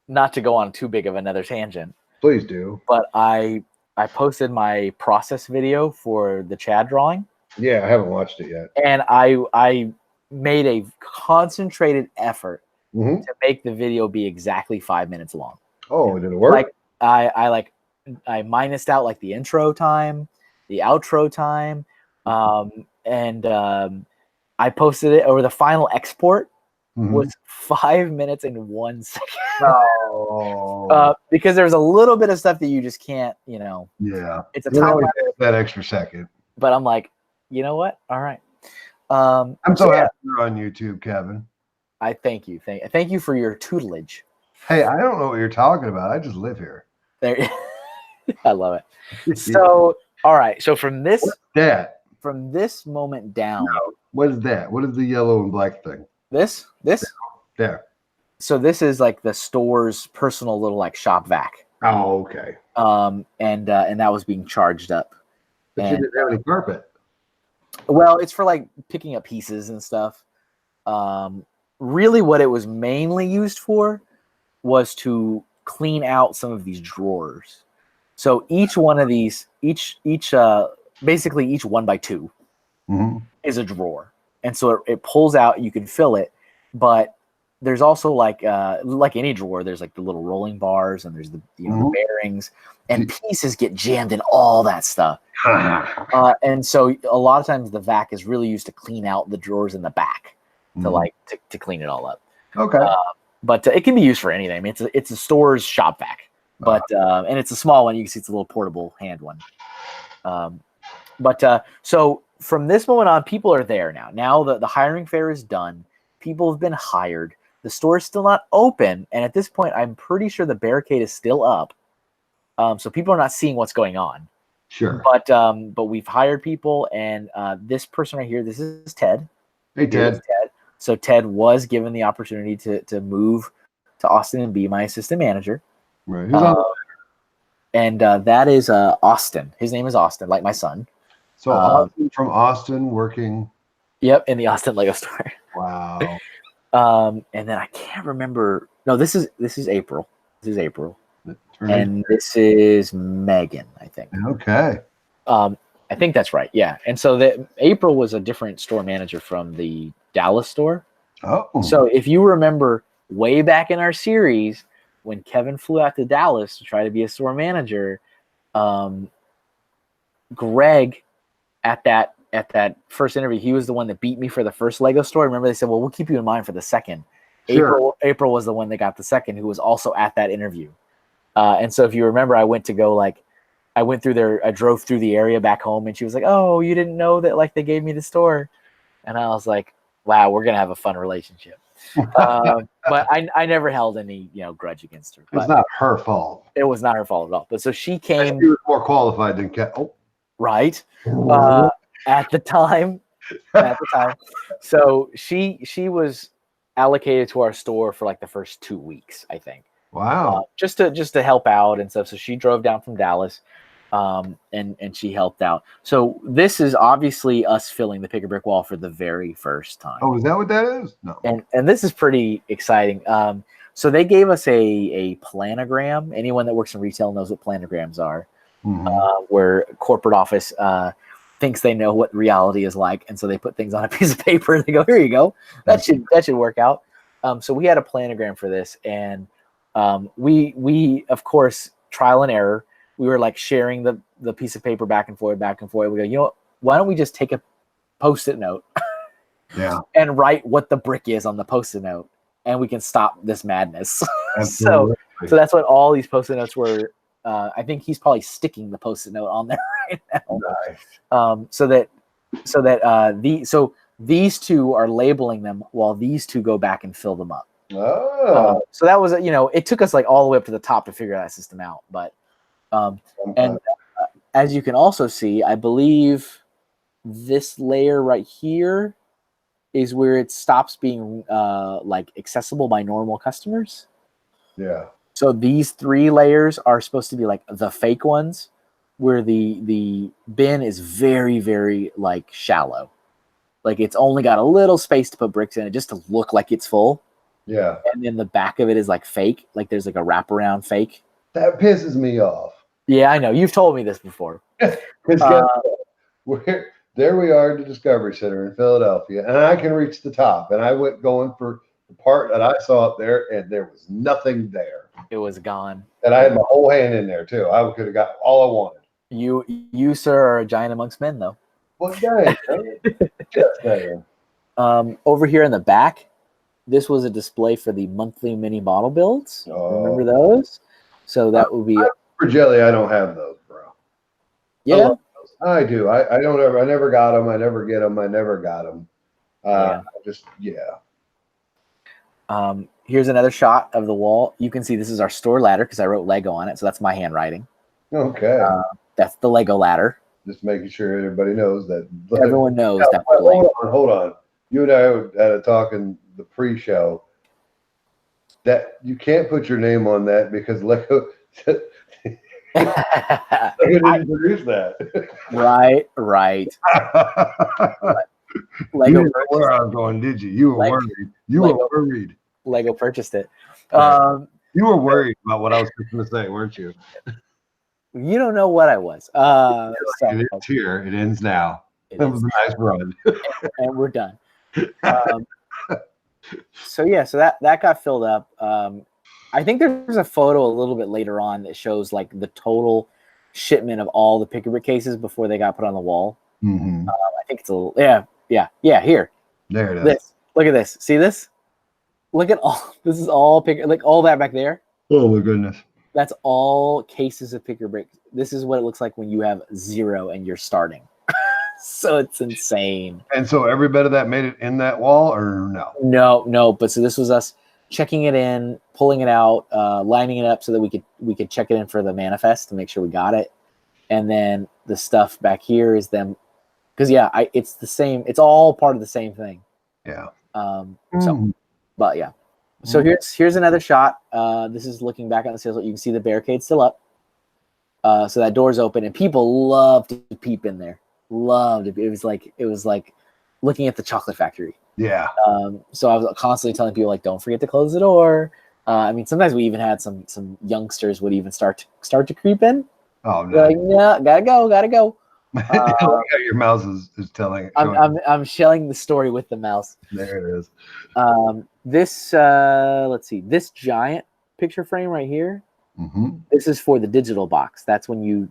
not to go on too big of another tangent. Please do. But I posted my process video for the Chad drawing. Yeah, I haven't watched it yet. And I made a concentrated effort Mm-hmm. to make the video be exactly 5 minutes long. Oh, did it work? Like I minused out like the intro time, the outro time, and I posted it, or the final export was 5 minutes and 1 second. Oh, Because there's a little bit of stuff that you just can't, yeah. it's a You time always lapse, have that extra second. but I'm like, you know what? All right. I'm so So, happy you're on YouTube, Kevin. I thank you. Thank you for your tutelage. Hey, I don't know what you're talking about. I just live here. There, I love it. So, all right. So from this moment down, What is that? What is the yellow and black thing? this, There. so this is like the store's personal little like shop vac. Oh, okay. And that was being charged up. But you didn't have any carpet. Well, it's for like picking up pieces and stuff. Really, what it was mainly used for was to clean out some of these drawers. So each one of these, basically each 1x2 is a drawer, and so it pulls out. You can fill it, but there's also like any drawer, there's like the little rolling bars, and there's the the bearings, and pieces get jammed in all that stuff. And so a lot of times the vac is really used to clean out the drawers in the back to clean it all up. Okay. But it can be used for anything. I mean, it's a store's shop vac, but and it's a small one. You can see it's a little portable hand one. So from this moment on, people are there now. Now the hiring fair is done. People have been hired. The store is still not open, and at this point, I'm pretty sure the barricade is still up. So people are not seeing what's going on. Sure. But we've hired people, and this person right here, this is Ted. Hey, Ted. So Ted was given the opportunity to move to Austin and be my assistant manager. Right. Who's on and that is Austin. His name is Austin, like my son. So Austin from Austin working. Yep, in the Austin Lego store. Wow. And then I can't remember. No, this is April. This is April. And this is Megan, I think. Okay. I think that's right. Yeah. And so April was a different store manager from the Dallas store. Oh. So if you remember way back in our series, when Kevin flew out to Dallas to try to be a store manager, Greg at that first interview, he was the one that beat me for the first Lego store. Remember, they said, well, we'll keep you in mind for the second. Sure. April was the one that got the second, who was also at that interview. And so if you remember, I drove through the area back home, and she was like, oh, you didn't know that like they gave me the store. And I was like, wow, we're going to have a fun relationship. But I never held any, grudge against her. It's not her fault. It was not her fault at all. But so she came. She was more qualified than Kat. Oh. Right. At the time. So she was allocated to our store for like the first 2 weeks, I think. Wow. Just to help out and stuff. So she drove down from Dallas, and she helped out. So this is obviously us filling the pick a brick wall for the very first time. Oh, is that what that is? No. And this is pretty exciting. So they gave us a planogram. Anyone that works in retail knows what planograms are. Where corporate office thinks they know what reality is like, and so they put things on a piece of paper and they go, here you go. That should work out. So we had a planogram for this, and we of course, trial and error, we were like sharing the piece of paper back and forth. We go, you know what, why don't we just take a Post-it note and write what the brick is on the Post-it note, and we can stop this madness. So that's what all these Post-it notes were. I think he's probably sticking the Post-it note on there right now. Nice. So these two are labeling them while these two go back and fill them up. Oh. So that was, it took us like all the way up to the top to figure that system out. But as you can also see, I believe this layer right here is where it stops being like accessible by normal customers. Yeah. So these 3 layers are supposed to be like the fake ones, where the bin is very, very like shallow. Like it's only got a little space to put bricks in it just to look like it's full. Yeah. And then the back of it is like fake. Like there's like a wraparound fake. That pisses me off. Yeah, I know. You've told me this before. Because the there we are at the Discovery Center in Philadelphia, and I can reach the top. And I went going for the part that I saw up there, and there was nothing there. It was gone. And I had my whole hand in there too. I could have got all I wanted. You, sir, are a giant amongst men, though. Well, dang, just saying. Over here in the back, this was a display for the monthly mini model builds. Remember those? So that would be for jelly. I don't have those, bro. Yeah, I do. I don't ever. I never got them. I never get them. I never got them. Here's another shot of the wall. You can see this is our store ladder because I wrote Lego on it, so that's my handwriting. Okay. That's the Lego ladder. Just making sure everybody knows that. Everyone knows that. Hold on. You and I had a talk in the pre-show that you can't put your name on that because Lego didn't produce that. Right. Lego. You didn't know where I was going, did you? You were worried. You were worried. Lego purchased it. You were worried about what I was going to say, weren't you? You don't know what I was. It is here. It ends now. That was a nice run. And we're done. So that got filled up. I think there's a photo a little bit later on that shows like the total shipment of all the Pick-a-Brick cases before they got put on the wall. Mm-hmm. I think it's a little, yeah. Here, there it is. Look at this. See this? Look at all. This is all like all that back there. Oh my goodness. That's all cases of Pick-a-Brick. This is what it looks like when you have 0 and you're starting. So it's insane. And so every bit of that made it in that wall, or no? No. But so this was us checking it in, pulling it out, lining it up so that we could check it in for the manifest to make sure we got it. And then the stuff back here is them, because it's the same. It's all part of the same thing. Yeah. But yeah. So here's another shot. This is looking back on the sales. You can see the barricade still up. So that door's open, and people love to peep in there. Loved it. It was like looking at the chocolate factory. Yeah. So I was constantly telling people like, don't forget to close the door. I mean, sometimes we even had some youngsters would even start to creep in. Oh no! Like, yeah, gotta go. Your mouse is telling. I'm sharing the story with the mouse. There it is. This let's see, this giant picture frame right here. Mm-hmm. This is for the digital box. That's when you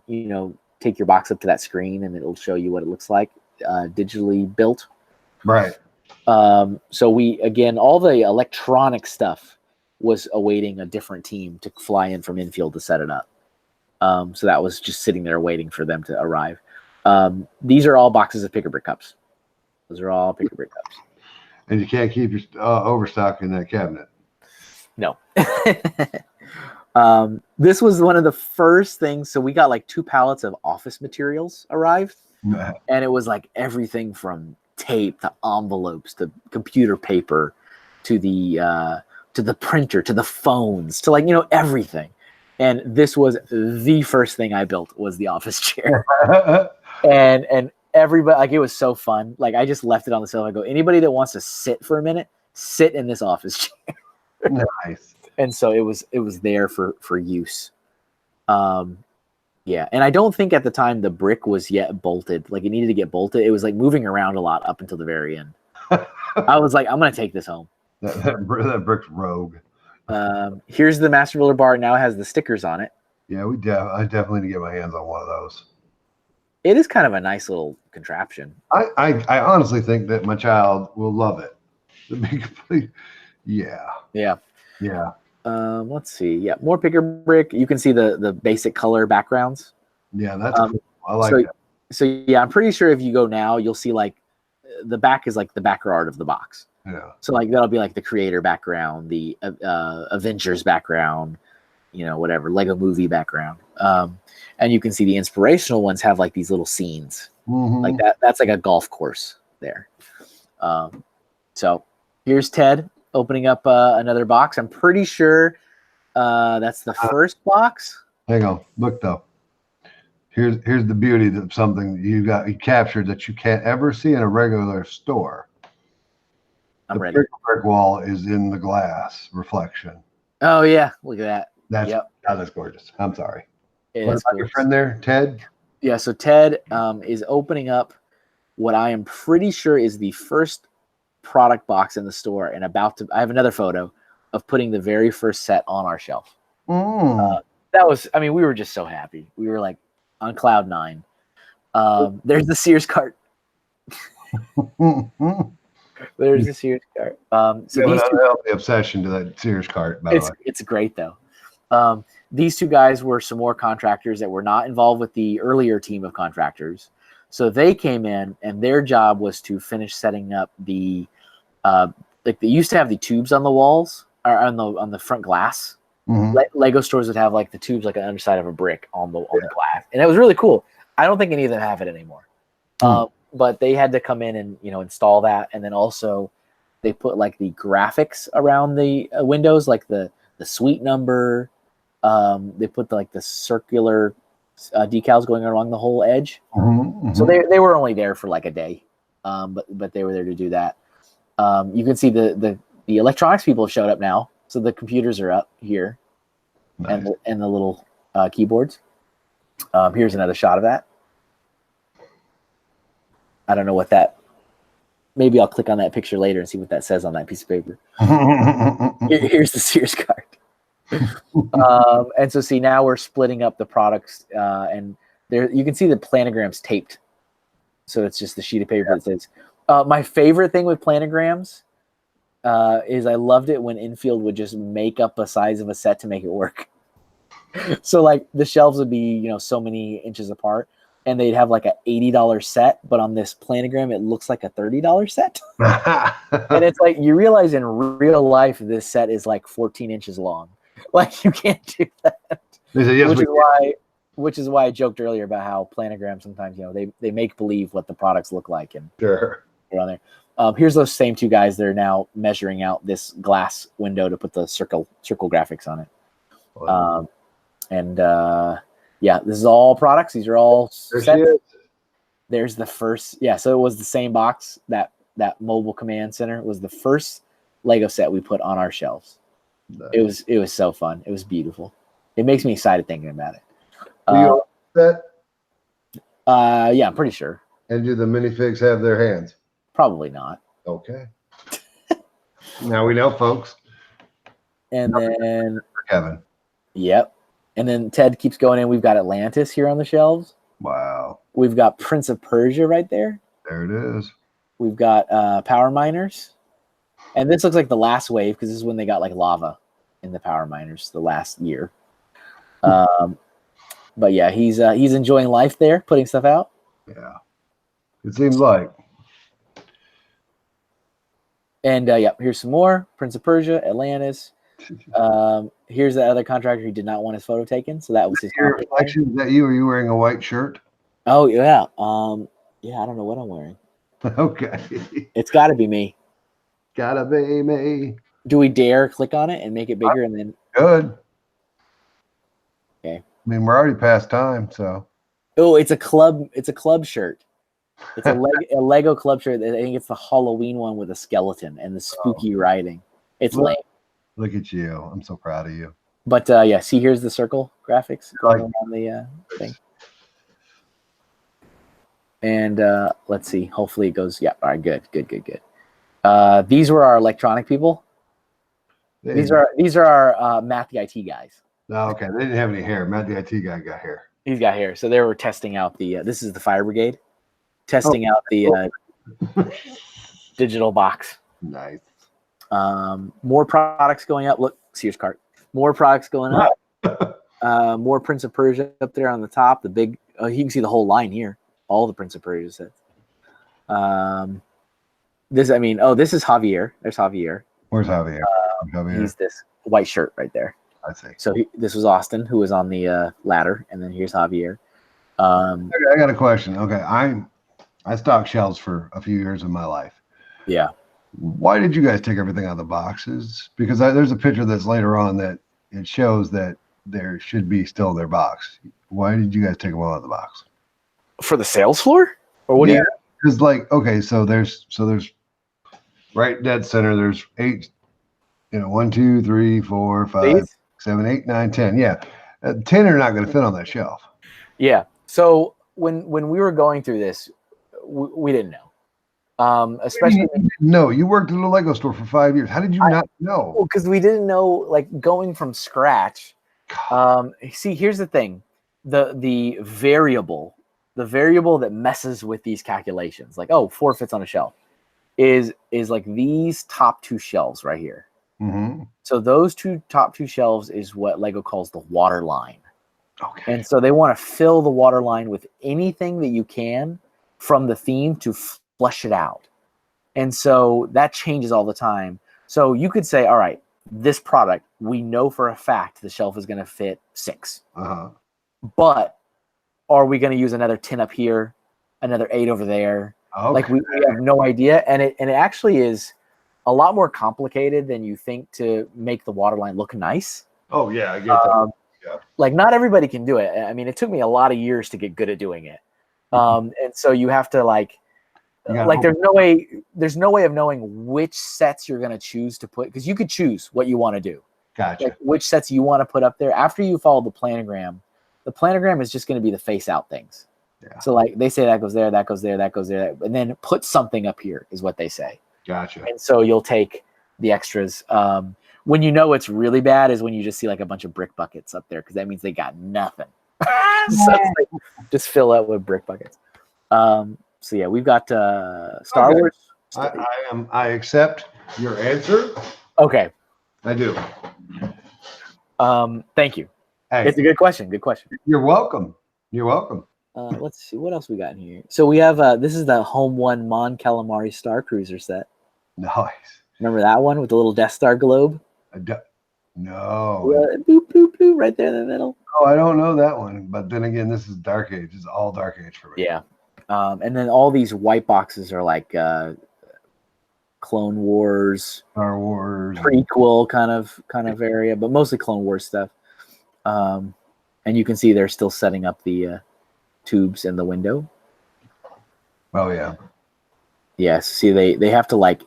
take your box up to that screen and it'll show you what it looks like, digitally built. Right. So all the electronic stuff was awaiting a different team to fly in from infield to set it up. So that was just sitting there waiting for them to arrive. These are all boxes of Pick-a-Brick cups. Those are all Pick-a-Brick cups. And you can't keep your overstock in that cabinet. No. This was one of the first things. So we got like 2 pallets of office materials arrived. And it was like everything from tape to envelopes to computer paper to the printer to the phones to everything. And this was the first thing I built was the office chair. and everybody, like, it was so fun. Like, I just left it on the shelf. I go, anybody that wants to sit for a minute, sit in this office chair. Nice. And so it was there for use. Yeah. And I don't think at the time the brick was yet bolted. Like, it needed to get bolted. It was like moving around a lot up until the very end. I was like, I'm going to take this home. That brick's rogue. Here's the Master Builder bar. Now it has the stickers on it. Yeah, I definitely need to get my hands on one of those. It is kind of a nice little contraption. I honestly think that my child will love it. To be complete. Yeah. Let's see. Yeah, more Pick-a-Brick. You can see the basic color backgrounds. Yeah, that's cool. I like that. So yeah, I'm pretty sure if you go now, you'll see like the back is like the backer art of the box. Yeah. So like that'll be like the creator background, the Avengers background, whatever, Lego movie background. And you can see the inspirational ones have like these little scenes. Mm-hmm. Like that. That's like a golf course there. So here's Ted opening up another box. I'm pretty sure that's the first box. Hang on. Look though. Here's the beauty of something you captured that you can't ever see in a regular store. I'm ready. The brick wall is in the glass reflection. Oh yeah, look at that. That's gorgeous. I'm sorry. What about your friend there, Ted? Yeah, so Ted is opening up what I am pretty sure is the first product box in the store, and I have another photo of putting the very first set on our shelf. That was, I mean, we were just so happy. We were like on cloud nine. There's the Sears cart. There's the Sears cart. So these two, the obsession to that Sears cart, by the way. It's great though. These two guys were some more contractors that were not involved with the earlier team of contractors. So they came in, and their job was to finish setting up the, like they used to have the tubes on the walls or on the front glass. Lego stores would have like the tubes like on the underside of a brick on the glass, and it was really cool. I don't think any of them have it anymore. But they had to come in and install that, and then also they put like the graphics around the windows, like the suite number. They put the circular decals going along the whole edge. So they were only there for like a day, but they were there to do that. You can see the electronics people have showed up now, so the computers are up here. Nice. and the little keyboards. Here's another shot of that. I don't know what that. Maybe I'll click on that picture later and see what that says on that piece of paper. Here's the Sears card. And so see, now we're splitting up the products, and there you can see the planograms taped. So it's just the sheet of paper that says. My favorite thing with planograms is I loved it when Infield would just make up a size of a set to make it work. So like the shelves would be, so many inches apart, and they'd have like a $80 set, but on this planogram, it looks like a $30 set. And it's like, you realize in real life, this set is like 14 inches long. Like you can't do that. Which is why I joked earlier about how planograms sometimes, they make believe what the products look like. And sure. On there. Here's those same two guys. They're now measuring out this glass window to put the circle graphics on it. Wow. Yeah, this is all products. These are all sets. There's the first. Yeah, so it was the same box. That mobile command center was the first Lego set we put on our shelves. Nice. It was so fun. It was beautiful. It makes me excited thinking about it. You set? Yeah, I'm pretty sure. And do the minifigs have their hands? Probably not. Okay. Now we know, folks. And then Kevin. Yep. And then Ted keeps going in. We've got Atlantis here on the shelves. Wow. We've got Prince of Persia right there. There it is. We've got Power Miners. And this looks like the last wave because this is when they got like lava in the Power Miners the last year. But yeah, he's enjoying life there, putting stuff out. Yeah. It seems like. And yeah, here's some more. Prince of Persia, Atlantis. Here's the other contractor who did not want his photo taken, so that was his reflection. Is that you? Are you wearing a white shirt? Oh yeah. Yeah, I don't know what I'm wearing. Okay. It's got to be me. Gotta be me. Do we dare click on it and make it bigger and then? Good. Okay. I mean, we're already past time, so. Oh, it's a club. It's a club shirt. It's a Lego club shirt. I think it's the Halloween one with a skeleton and the spooky writing. It's lame. Look at you. I'm so proud of you. But yeah, see, here's the circle graphics going on the thing. And let's see. Hopefully it goes. Yeah. All right. Good. These were our electronic people. These are our Matt the IT guys. Oh, okay. They didn't have any hair. Matt the IT guy got hair. He's got hair. So they were testing out the. This is the fire brigade. Testing out the digital box. Nice. More products going up. Look, Sears cart. More products going up. More Prince of Persia up there on the top. The big. You can see the whole line here. All the Prince of Persia sets. This is Javier. There's Javier. Where's Javier? He's this white shirt right there. I see. So this was Austin, who was on the ladder, and then here's Javier. I got a question. Okay, I stocked shelves for a few years of my life. Yeah. Why did you guys take everything out of the boxes? Because there's a picture that's later on that it shows that there should be still their box. Why did you guys take them all out of the box? For the sales floor? Or what do you? Because okay, so there's right dead center. There's 8. 1, 2, 3, 4, 5, 7, 8, 9, 10. Yeah, 10 are not going to fit on that shelf. Yeah. So when we were going through this, we didn't know. Especially no, you worked at a Lego store for 5 years. How did you not know? because we didn't know, like, going from scratch. See, here's the thing: the variable that messes with these calculations, like, oh, 4 fits on a shelf, is like these top 2 shelves right here. Mm-hmm. So those top two shelves is what Lego calls the water line. Okay. And so they want to fill the water line with anything that you can from the theme to flush it out. And so that changes all the time. So you could say, all right, this product, we know for a fact the shelf is going to fit 6. Uh-huh. But are we going to use another 10 up here, another 8 over there? Okay. Like we have no idea. And it actually is a lot more complicated than you think to make the water line look nice. Oh, yeah, I get that. Yeah. Like, not everybody can do it. I mean, it took me a lot of years to get good at doing it. And so you have to there's no way of knowing which sets you're going to choose to put, because you could choose what you want to do. Gotcha. Like which sets you want to put up there after you follow the planogram. The planogram is just going to be the face out things. Yeah. So like they say that goes there, that goes there, that goes there, and then put something up here is what they say. Gotcha. And so you'll take the extras. When you know it's really bad is when you just see like a bunch of brick buckets up there, because that means they got nothing. So it's like, just fill out with brick buckets. So yeah, we've got Star Wars. I accept your answer. Okay. I do. Thank you. Hey, it's a good question. Good question. You're welcome. You're welcome. Let's see what else we got in here. So we have this is the Home One Mon Calamari Star Cruiser set. Nice. Remember that one with the little Death Star globe? No. Boop, boop, boop, right there in the middle. Oh, I don't know that one. But then again, this is Dark Age. It's all Dark Age for me. Yeah. And then all these white boxes are like Clone Wars, Star Wars, prequel kind of area, but mostly Clone Wars stuff. And you can see they're still setting up the tubes in the window. Oh yeah. Yes. See, they have to, like,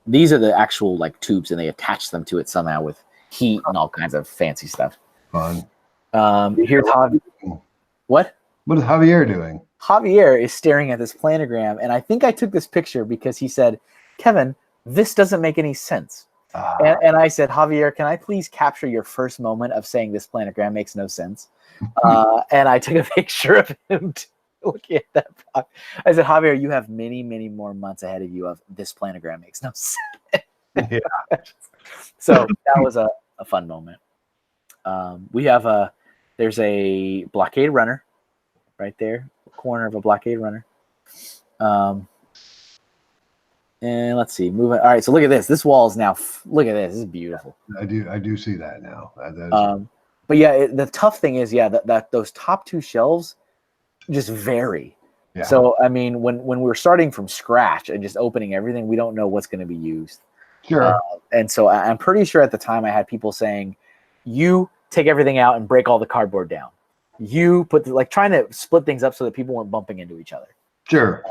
these are the actual like tubes, and they attach them to it somehow with heat and all kinds of fancy stuff. Fun. Here's Javier. What? What is Javier doing? Javier is staring at this planogram, and I think I took this picture because he said, "Kevin, this doesn't make any sense." And I said, "Javier, can I please capture your first moment of saying this planogram makes no sense?" And I took a picture of him looking at that box. I said, "Javier, you have many, many more months ahead of you of this planogram makes no sense." Yeah. So that was a fun moment. We have there's a blockade runner right there, corner of a blockade runner. And let's see, moving. All right, so look at this. This wall is now. Look at this. This is beautiful. I do see that now. But yeah, the tough thing is, that those top 2 shelves just vary. Yeah. So I mean, when we're starting from scratch and just opening everything, we don't know what's going to be used. Sure. And so I'm pretty sure at the time I had people saying, "You take everything out and break all the cardboard down. You put trying to split things up so that people weren't bumping into each other." Sure.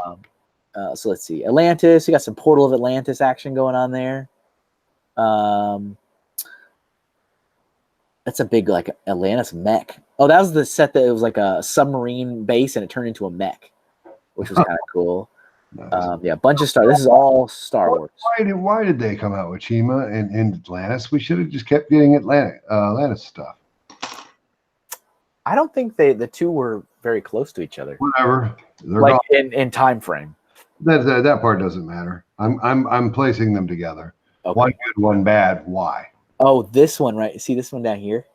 So let's see, Atlantis. You got some Portal of Atlantis action going on there. That's a big like Atlantis mech. Oh, that was the set that it was like a submarine base and it turned into a mech, which was kind of cool. Nice. Yeah, a bunch of Star. This is all Star Wars. Why did they come out with Chima and Atlantis? We should have just kept getting Atlantis stuff. I don't think the two were very close to each other. Whatever. They're like in time frame. That part doesn't matter. I'm placing them together. Okay. One good, one bad. Why? Oh, this one, right? See this one down here?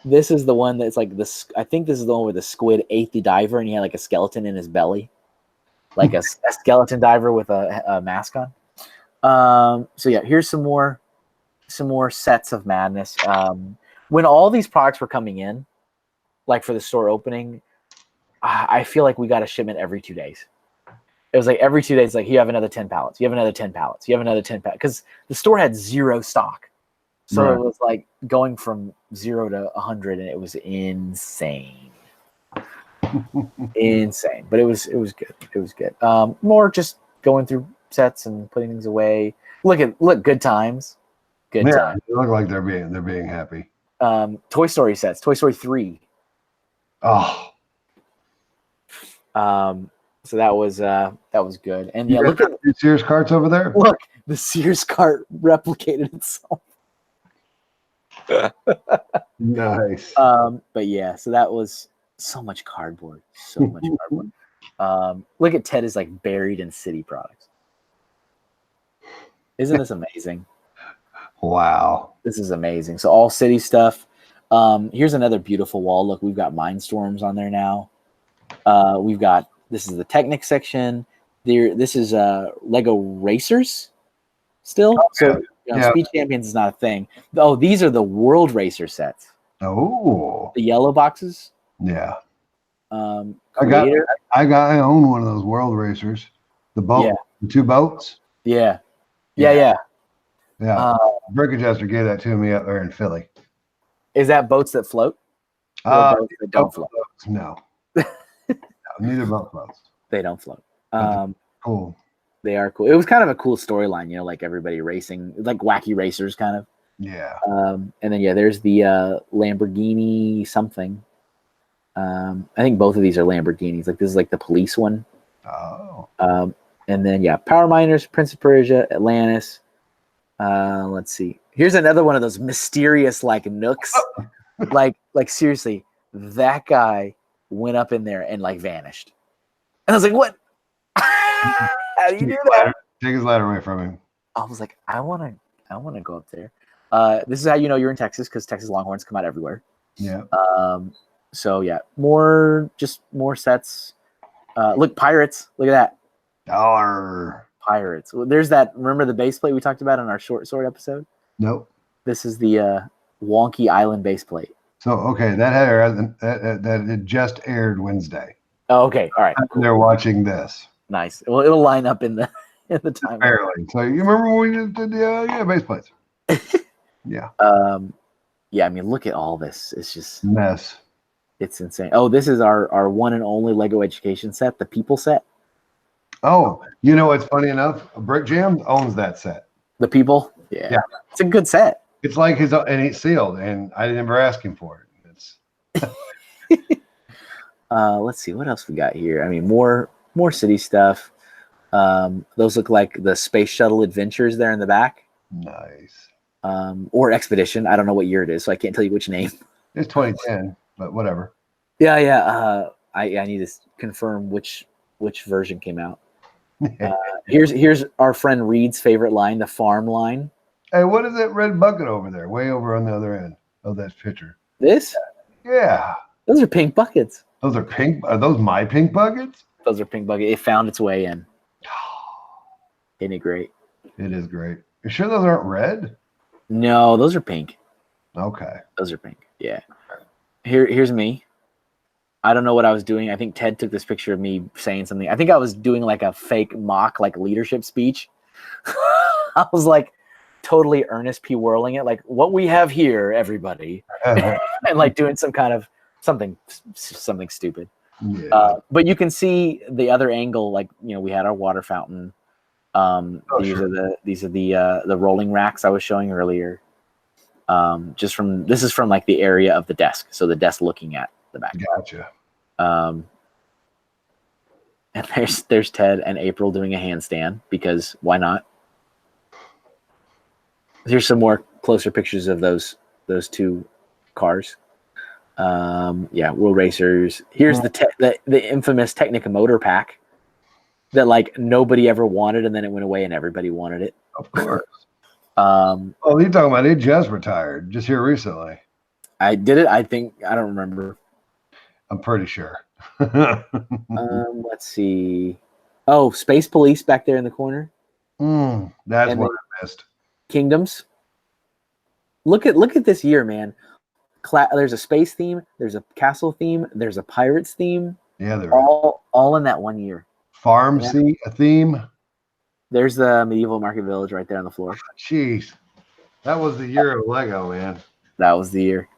This is the one that's like this. I think this is the one where the squid ate the diver and he had like a skeleton in his belly, like a skeleton diver with a mask on. So yeah, here's some more sets of madness. When all these products were coming in, like for the store opening, I feel like we got a shipment every 2 days. It was like every 2 days, like, you have another 10 pallets. You have another 10 pallets. You have another 10 pallets. Because the store had 0 stock. So It was like going from 0 to 100, and it was insane. Insane. But it was good. It was good. More just going through sets and putting things away. Look, good times. Good times. They look like they're being happy. Toy Story sets. Toy Story 3. Oh. So that was good. And yeah, You look got at the Sears carts over there. the Sears cart replicated itself. Nice. But yeah, so that was so much cardboard. So much cardboard. Look at Ted is like buried in city products. Isn't this amazing? Wow. This is amazing. So all city stuff. Here's another beautiful wall. Look, we've got Mindstorms on there now. We've got, this is the Technic section. This is Lego Racers still. So Speed Champions is not a thing. Oh, these are the World Racer sets. Oh. The yellow boxes. Yeah. Creator. I own one of those World Racers. The boat, the 2 boats. Yeah. Brick Adjuster gave that to me up there in Philly. Is that boats that float? Or boats that don't float? No. No, neither boat floats. They don't float. Cool. They are cool. It was kind of a cool storyline, you know, like everybody racing, like wacky racers kind of. Yeah. And then there's the Lamborghini something. I think both of these are Lamborghinis. Like this is like the police one. Oh. And then Power Miners, Prince of Persia, Atlantis. Let's see. Here's another one of those mysterious like nooks. like seriously, that guy went up in there and like vanished. And I was like, what? How do you do that? Take his ladder away from him. I was like, I wanna go up there. This is how you know you're in Texas, because Texas Longhorns come out everywhere. Yeah. So more sets. Look, Pirates. Look at that. Pirates. Well, there's that. Remember the base plate we talked about in our short sword episode? Nope. This is the wonky island base plate. So okay, that it just aired Wednesday. Oh, okay. All right. Cool. They're watching this. Nice. Well, it'll line up in the time. Barely. So you remember when we did the base plates? Yeah. Yeah. I mean, look at all this. It's just mess. It's insane. Oh, this is our one and only Lego Education set, the People set. Oh, you know what's funny enough? Brick Jam owns that set. The People? Yeah. It's a good set. It's like his own, and it's sealed, and I didn't ever ask him for it. It's let's see what else we got here. I mean, more city stuff. Those look like the Space Shuttle Adventures there in the back. Nice. Or Expedition. I don't know what year it is, so I can't tell you which name. It's 2010, but whatever. Yeah. I need to confirm which version came out. Here's our friend Reed's favorite line, the farm line. Hey, what is that red bucket over there? Way over on the other end of that picture. This? Yeah. Those are pink buckets. Those are pink. Are those my pink buckets? Those are pink buckets. It found its way in. Isn't it great? It is great. You sure those aren't red? No, those are pink. Okay. Those are pink. Yeah. Here's me. I don't know what I was doing. I think Ted took this picture of me saying something. I think I was doing like a fake mock like leadership speech. I was like totally Ernest P. whirling it, like what we have here, everybody, and like doing some kind of something stupid. Yeah. But you can see the other angle. Like, you know, we had our water fountain. These are the rolling racks I was showing earlier. This is from like the area of the desk, so the desk looking at the back. Gotcha. And there's Ted and April doing a handstand, because why not? Here's some more closer pictures of those two cars. World Racers. Here's the infamous Technica motor pack that like nobody ever wanted, and then it went away and everybody wanted it. Of course. You're talking about it just retired just here recently. I did it. I think I don't remember. I'm pretty sure. Let's see. Oh, Space Police back there in the corner. That's what I missed. Kingdoms. Look at this year, man. There's a space theme. There's a castle theme. There's a pirates theme. Yeah, they're all in that one year. Farm theme. There's the medieval market village right there on the floor. Jeez, that was the year of Lego, man. That was the year.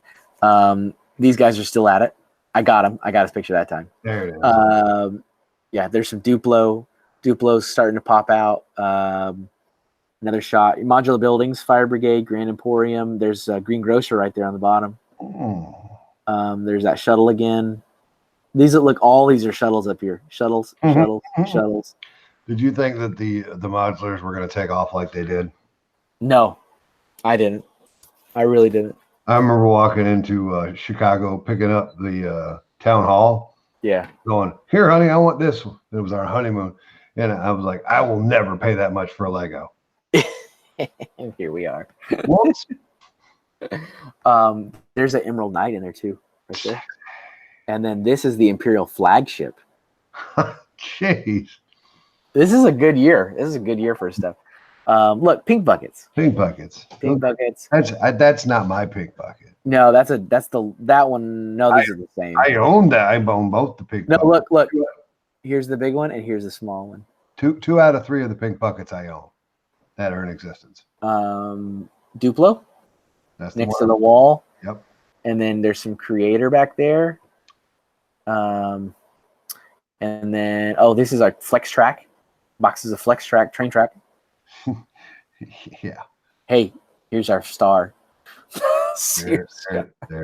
These guys are still at it. I got him. I got his picture that time. There it is. There's some Duplos starting to pop out. Another shot. Modular buildings, Fire Brigade, Grand Emporium. There's Green Grocer right there on the bottom. There's that shuttle again. These are shuttles up here. Shuttles, Mhm. shuttles, shuttles. Did you think that the modulars were going to take off like they did? No, I didn't. I really didn't. I remember walking into Chicago, picking up the town hall, Yeah. going, "Here, honey, I want this." It was our honeymoon, and I was like, "I will never pay that much for a Lego." And here we are. Whoops. There's an Emerald Knight in there too, right there. And then this is the Imperial flagship. Jeez. This is a good year. This is a good year for stuff. Look, pink buckets. Pink buckets. Pink buckets. That's not my pink bucket. No, that one. No, these are the same. I own that. I own both the pink. No, buckets. look. Here's the big one, and here's the small one. Two out of three of the pink buckets I own that are in existence. Duplo. That's next to the wall. Yep. And then there's some creator back there. And then this is our Flex Track. Boxes of Flex Track, train track. Yeah. Hey, here's our star. There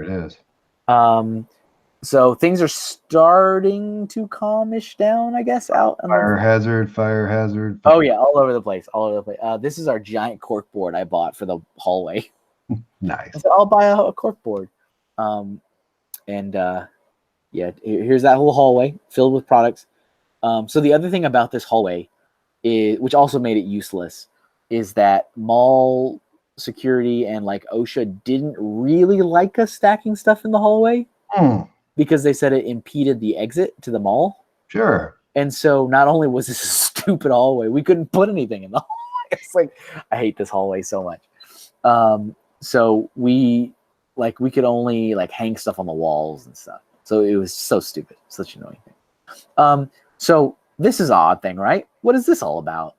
it is. So things are starting to calmish down, I guess. Fire hazard. Oh yeah, all over the place. This is our giant cork board I bought for the hallway. Nice. I said, I'll buy a cork board. Here's that whole hallway filled with products. So the other thing about this hallway is, which also made it useless, is that mall security and like OSHA didn't really like us stacking stuff in the hallway because they said it impeded the exit to the mall. Sure. And so not only was this a stupid hallway, we couldn't put anything in the hallway. It's like, I hate this hallway so much. So we could only like hang stuff on the walls and stuff. So it was so stupid, such an annoying thing. So this is an odd thing, right? What is this all about?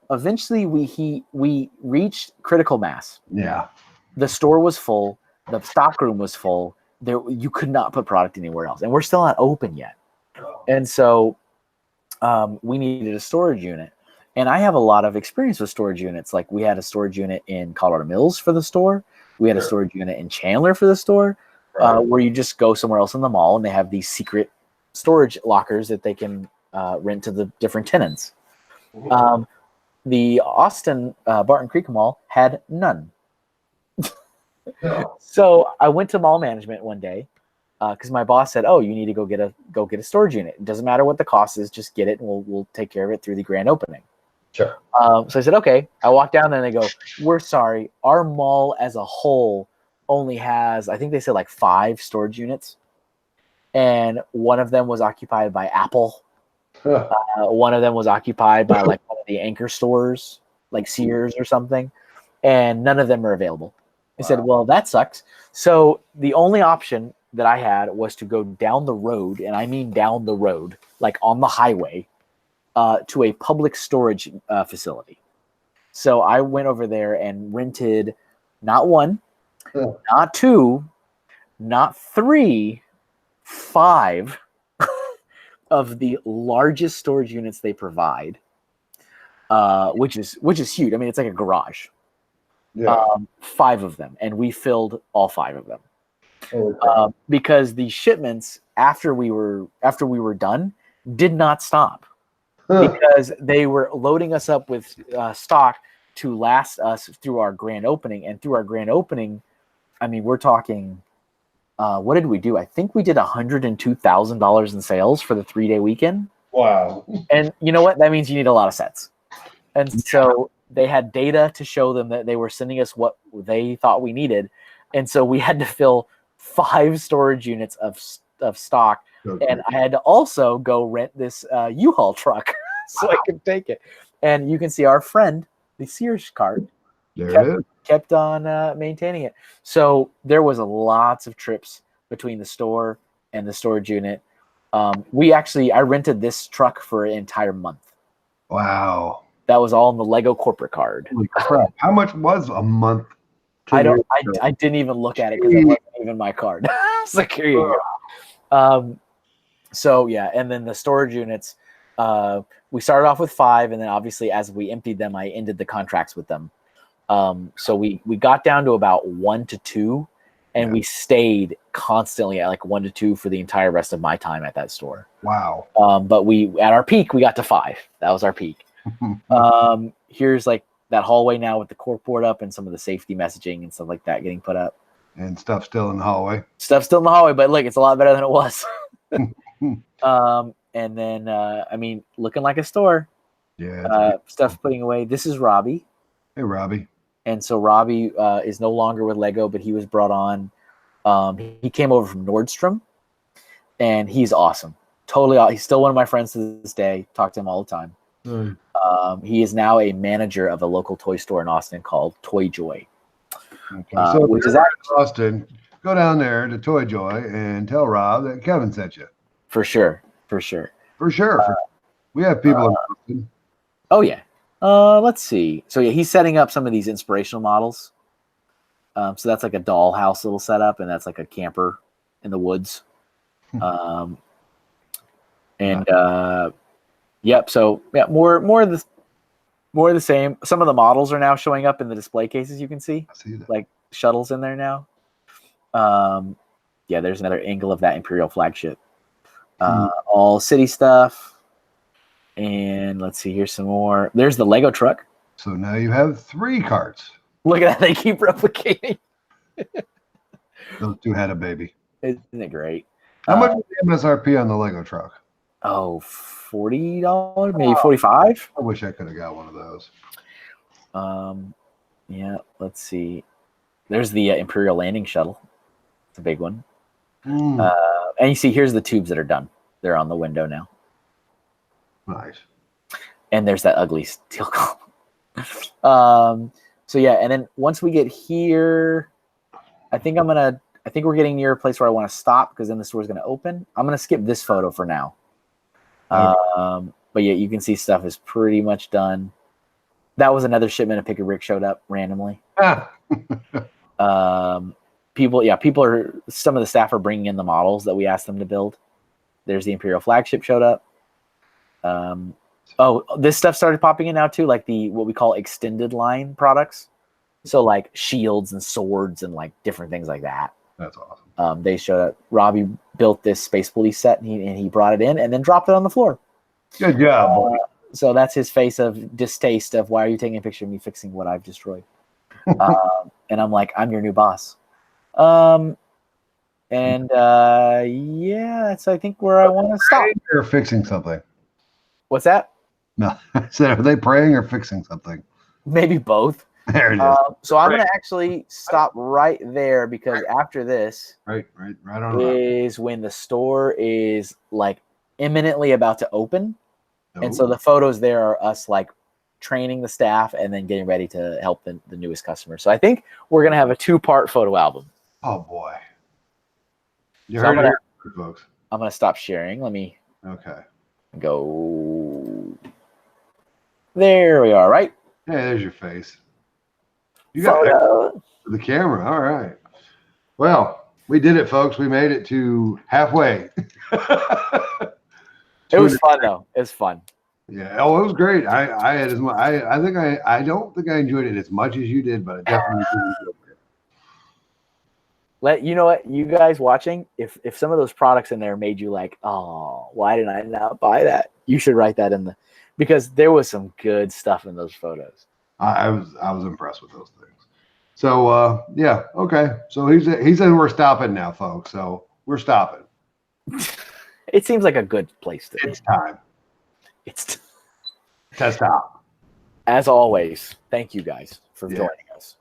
Eventually we reached critical mass. Yeah. The store was full. The stock room was full. You could not put product anywhere else, and we're still not open yet. And so we needed a storage unit. And I have a lot of experience with storage units. Like we had a storage unit in Colorado Mills for the store. We had a storage unit in Chandler for the store, where you just go somewhere else in the mall and they have these secret storage lockers that they can rent to the different tenants. The Austin Barton Creek Mall had none. So I went to mall management one day because my boss said, "Oh, you need to go get a storage unit. It doesn't matter what the cost is, just get it, and we'll take care of it through the grand opening." Sure. So I said, "Okay." I walked down there and they go, "We're sorry, our mall as a whole only has," I think they said like 5 storage units, and one of them was occupied by Apple. One of them was occupied by like one of the anchor stores, like Sears or something, and none of them are available. I said, "Well, that sucks." So the only option that I had was to go down the road, and I mean down the road, like on the highway, to a public storage facility. So I went over there and rented not 1, not 2, not 3, 5 of the largest storage units they provide, which is huge. I mean, it's like a garage. Yeah. 5 of them, and we filled all 5 of them. Because the shipments after we were done did not stop because they were loading us up with stock to last us through our grand opening. And through our grand opening, I mean, we're talking. What did we do? I think we did $102,000 in sales for the 3-day weekend. Wow. And you know what? That means you need a lot of sets. And so they had data to show them that they were sending us what they thought we needed. And so we had to fill 5 storage units of stock. Okay. And I had to also go rent this U-Haul truck so I could take it. And you can see our friend, the Sears cart, kept on maintaining it. So there was lots of trips between the store and the storage unit. I rented this truck for an entire month. Wow. That was all in the Lego corporate card. Holy crap. How much was a month? I didn't even look at it because it wasn't even my card. It's like, here you go. So yeah, and then the storage units, we started off with 5, and then obviously as we emptied them, I ended the contracts with them. So we got down to about 1 to 2, And we stayed constantly at like 1 to 2 for the entire rest of my time at that store. Wow. But at our peak, we got to 5. That was our peak. Here's like that hallway now with the corkboard up and some of the safety messaging and stuff like that getting put up. And stuff still in the hallway. Stuff still in the hallway, but look, it's a lot better than it was. And then, I mean, looking like a store. Yeah. Stuff putting away. This is Robbie. Hey, Robbie. And so Robbie is no longer with Lego, but he was brought on. He came over from Nordstrom, and he's awesome. Totally, he's still one of my friends to this day. Talk to him all the time. He is now a manager of a local toy store in Austin called Toy Joy. Okay. So which is actually Austin. Go down there to Toy Joy and tell Rob that Kevin sent you. For sure. We have people in Austin. Oh yeah. Let's see. So yeah, he's setting up some of these inspirational models. So that's like a dollhouse little setup, and that's like a camper in the woods. Yep. So yeah, more of the same. Some of the models are now showing up in the display cases. You can see, I see that. like shuttles in there now. Yeah, there's another angle of that Imperial flagship. All city stuff. And let's see, here's some more. There's the Lego truck. So now you have 3 carts. Look at that. They keep replicating. Those 2 had a baby. Isn't it great? How much is the MSRP on the Lego truck? Oh, $40, maybe $45. I wish I could have got one of those. Yeah, let's see. There's the Imperial landing shuttle. It's a big one. And you see, here's the tubes that are done. They're on the window now. Nice. And there's that ugly steel column. So yeah, and then once we get here, I think we're getting near a place where I want to stop because then the store's going to open. I'm going to skip this photo for now. Okay. But yeah, you can see stuff is pretty much done. That was another shipment of Pick a Brick showed up randomly. Some of the staff are bringing in the models that we asked them to build. There's the Imperial flagship showed up. This stuff started popping in now too, like what we call extended line products. So like shields and swords and like different things like that. That's awesome. They showed up. Robbie built this Space Police set and he brought it in and then dropped it on the floor. Good job. So that's his face of distaste of why are you taking a picture of me fixing what I've destroyed? And I'm like, I'm your new boss. Yeah, that's I think where I want to stop. Or fixing something. What's that? No, I said, are they praying or fixing something? Maybe both. There it is. So I'm going to actually stop right there because after this right on is when the store is like imminently about to open. And so the photos there are us like training the staff and then getting ready to help the newest customer. So I think we're going to have a 2-part photo album. Oh boy. You So heard it, folks. I'm going to stop sharing. Let me go. There we are, right? Hey, there's your face. You got the camera. All right. Well, we did it, folks. We made it to halfway. It was fun, though. It was fun. Yeah. Oh, it was great. I had as much. I don't think I enjoyed it as much as you did, but I definitely enjoyed it. You know what, you guys watching, if some of those products in there made you like, oh, why did I not buy that? You should write that in because there was some good stuff in those photos. I was impressed with those things. So yeah, okay. So he said we're stopping now, folks. So we're stopping. It seems like a good place to. It's time. It's to stop. As always, thank you guys for joining us.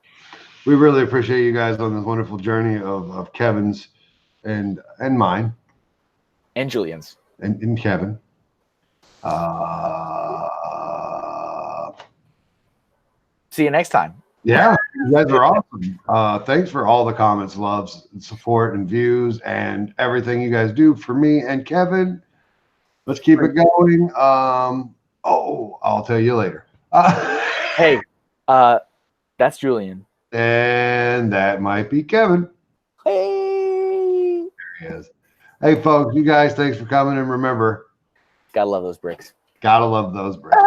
We really appreciate you guys on this wonderful journey of Kevin's and mine. And Julian's. And Kevin. See you next time. Yeah, you guys are awesome. Thanks for all the comments, loves, and support, and views, and everything you guys do for me and Kevin. Let's keep it going. I'll tell you later. Hey, that's Julian. And that might be Kevin. Hey. There he is. Hey, folks, you guys, thanks for coming. And remember, gotta love those bricks. Gotta love those bricks.